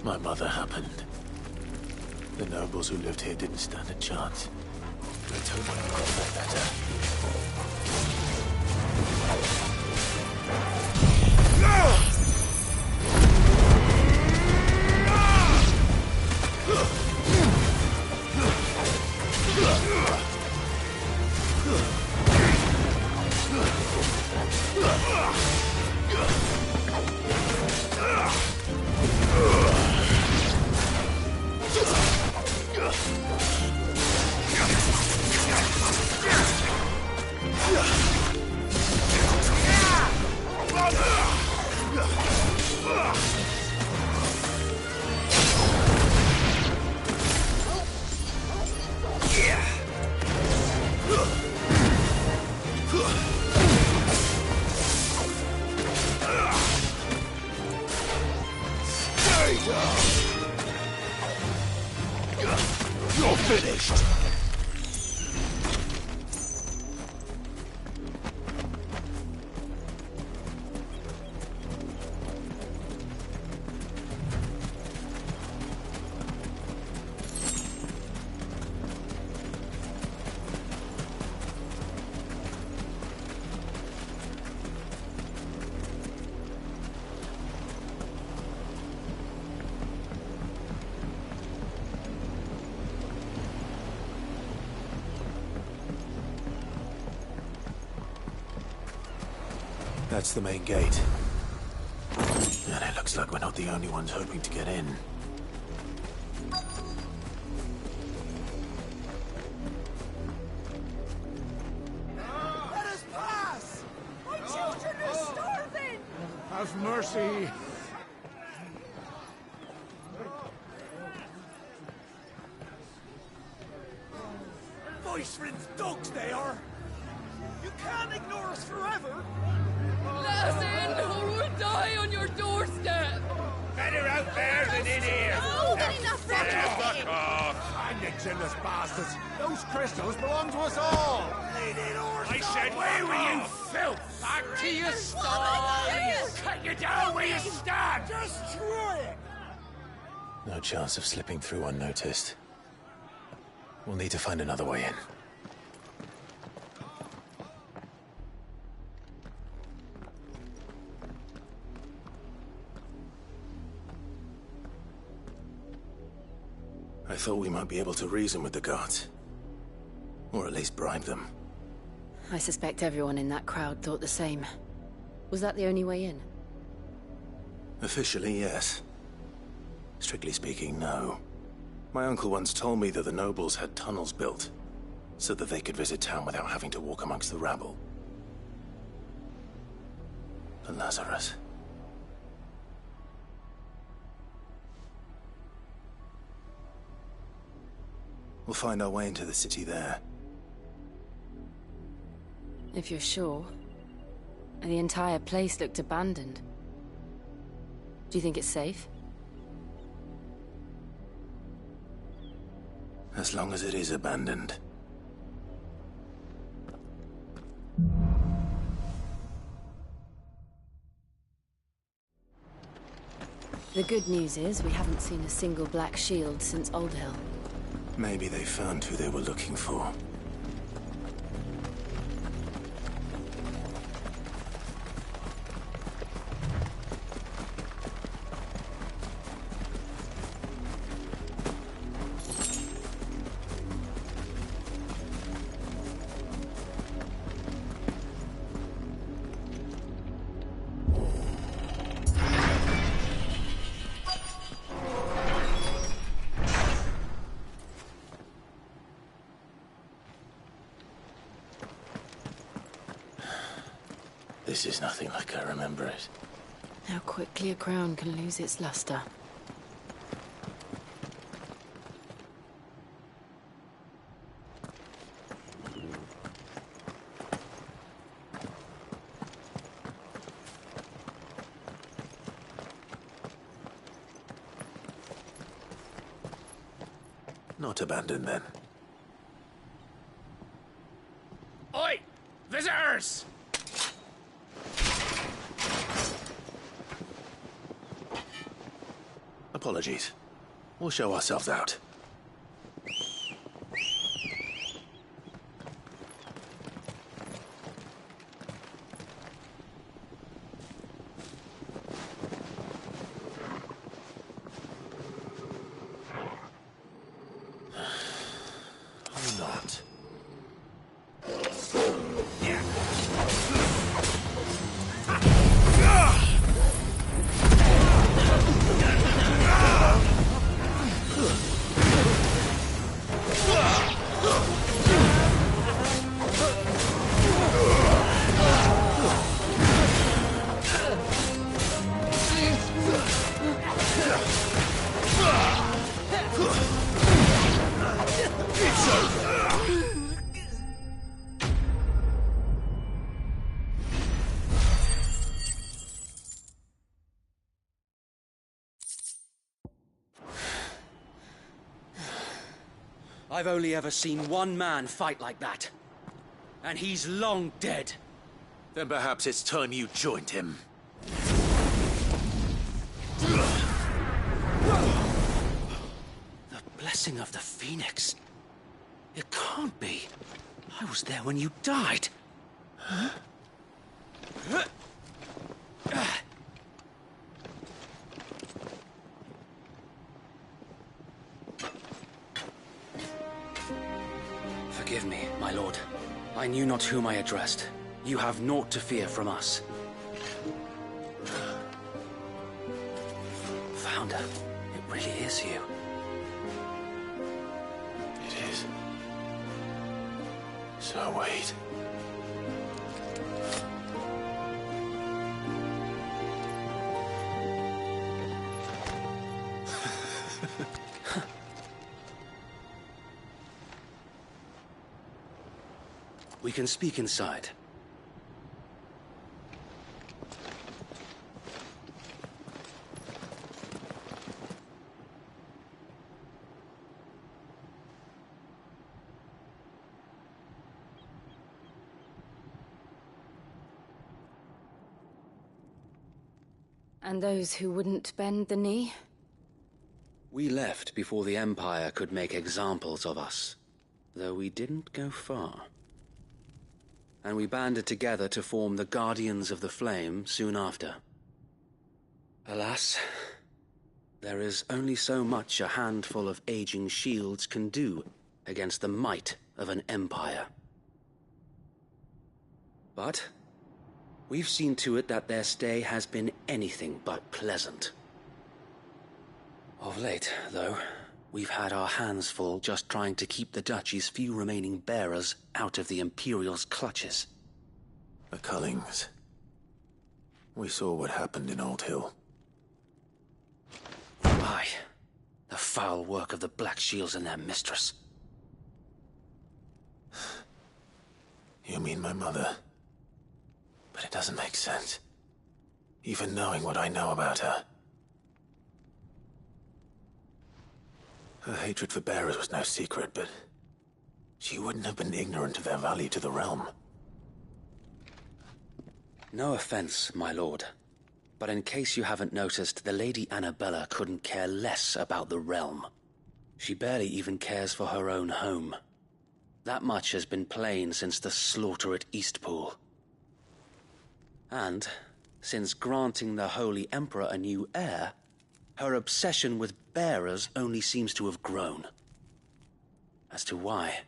My mother happened. The nobles who lived here didn't stand a chance. Let's hope I got that better. You're finished! That's the main gate. And it looks like we're not the only ones hoping to get in. Let us pass! My children are starving! Have mercy! Voice-rinsed dogs they are! You can't ignore us forever! Let us in, or we'll die on your doorstep! Better out there than in here! Oh, get enough Fuck off! I'm the generous bastards! Those crystals belong to us all! I said, where were you, filth? Back to your stall! Cut you down where you stand! Just try it! No chance of slipping through unnoticed. We'll need to find another way in. I thought we might be able to reason with the guards. Or at least bribe them. I suspect everyone in that crowd thought the same. Was that the only way in? Officially, yes. Strictly speaking, no. My uncle once told me that the nobles had tunnels built, so that they could visit town without having to walk amongst the rabble. The Lazarus. We'll find our way into the city there. If you're sure. The entire place looked abandoned. Do you think it's safe? As long as it is abandoned. The good news is we haven't seen a single black shield since Old Hill. Maybe they found who they were looking for. This is nothing like I remember it. How quickly a crown can lose its luster. Not abandoned, then. Oi! Visitors! Apologies. We'll show ourselves out. Or not. I've only ever seen one man fight like that. And he's long dead. Then perhaps it's time you joined him. The blessing of the Phoenix. It can't be. I was there when you died. Huh? Forgive me, my lord. I knew not whom I addressed. You have naught to fear from us. Founder, it really is you. It is. So wait. We can speak inside. And those who wouldn't bend the knee? We left before the Empire could make examples of us, though we didn't go far. And we banded together to form the Guardians of the Flame soon after. Alas, there is only so much a handful of aging shields can do against the might of an empire. But we've seen to it that their stay has been anything but pleasant. Of late, though, we've had our hands full just trying to keep the Duchy's few remaining bearers out of the Imperial's clutches. The Cullings. We saw what happened in Old Hill. Aye, the foul work of the Black Shields and their mistress. You mean my mother? But it doesn't make sense. Even knowing what I know about her. Her hatred for bearers was no secret, but she wouldn't have been ignorant of their value to the realm. No offense, my lord, but in case you haven't noticed, the Lady Annabella couldn't care less about the realm. She barely even cares for her own home. That much has been plain since the slaughter at Eastpool. And, since granting the Holy Emperor a new heir, her obsession with bearers only seems to have grown. As to why,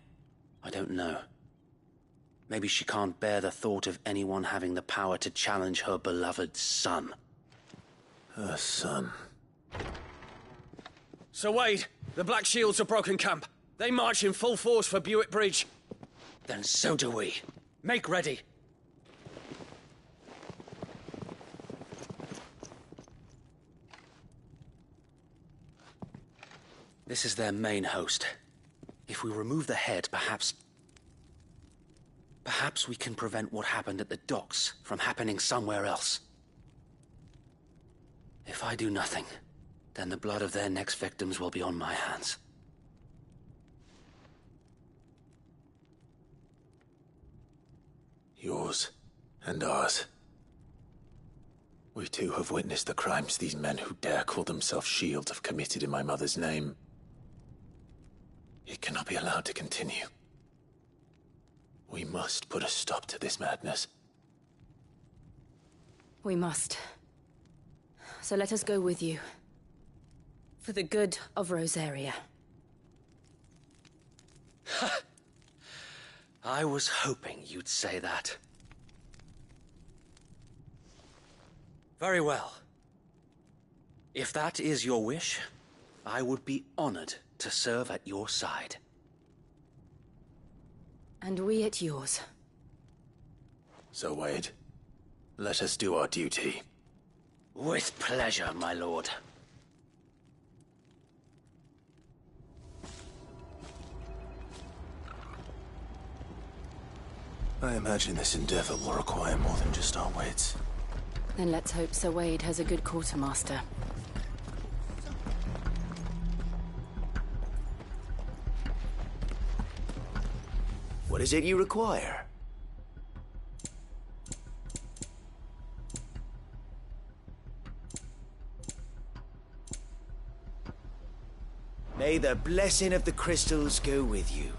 I don't know. Maybe she can't bear the thought of anyone having the power to challenge her beloved son. Her son. Sir Wade, the Black Shields have broken camp. They march in full force for Buick Bridge. Then so do we. Make ready. This is their main host. If we remove the head, perhaps we can prevent what happened at the docks from happening somewhere else. If I do nothing, then the blood of their next victims will be on my hands. Yours and ours. We too have witnessed the crimes these men who dare call themselves shields have committed in my mother's name. It cannot be allowed to continue. We must put a stop to this madness. We must. So let us go with you. For the good of Rosaria. I was hoping you'd say that. Very well. If that is your wish, I would be honored to serve at your side. And we at yours. So, Wade, let us do our duty. With pleasure, my lord. I imagine this endeavor will require more than just our wits. Then let's hope Sir Wade has a good quartermaster. What is it you require? May the blessing of the crystals go with you.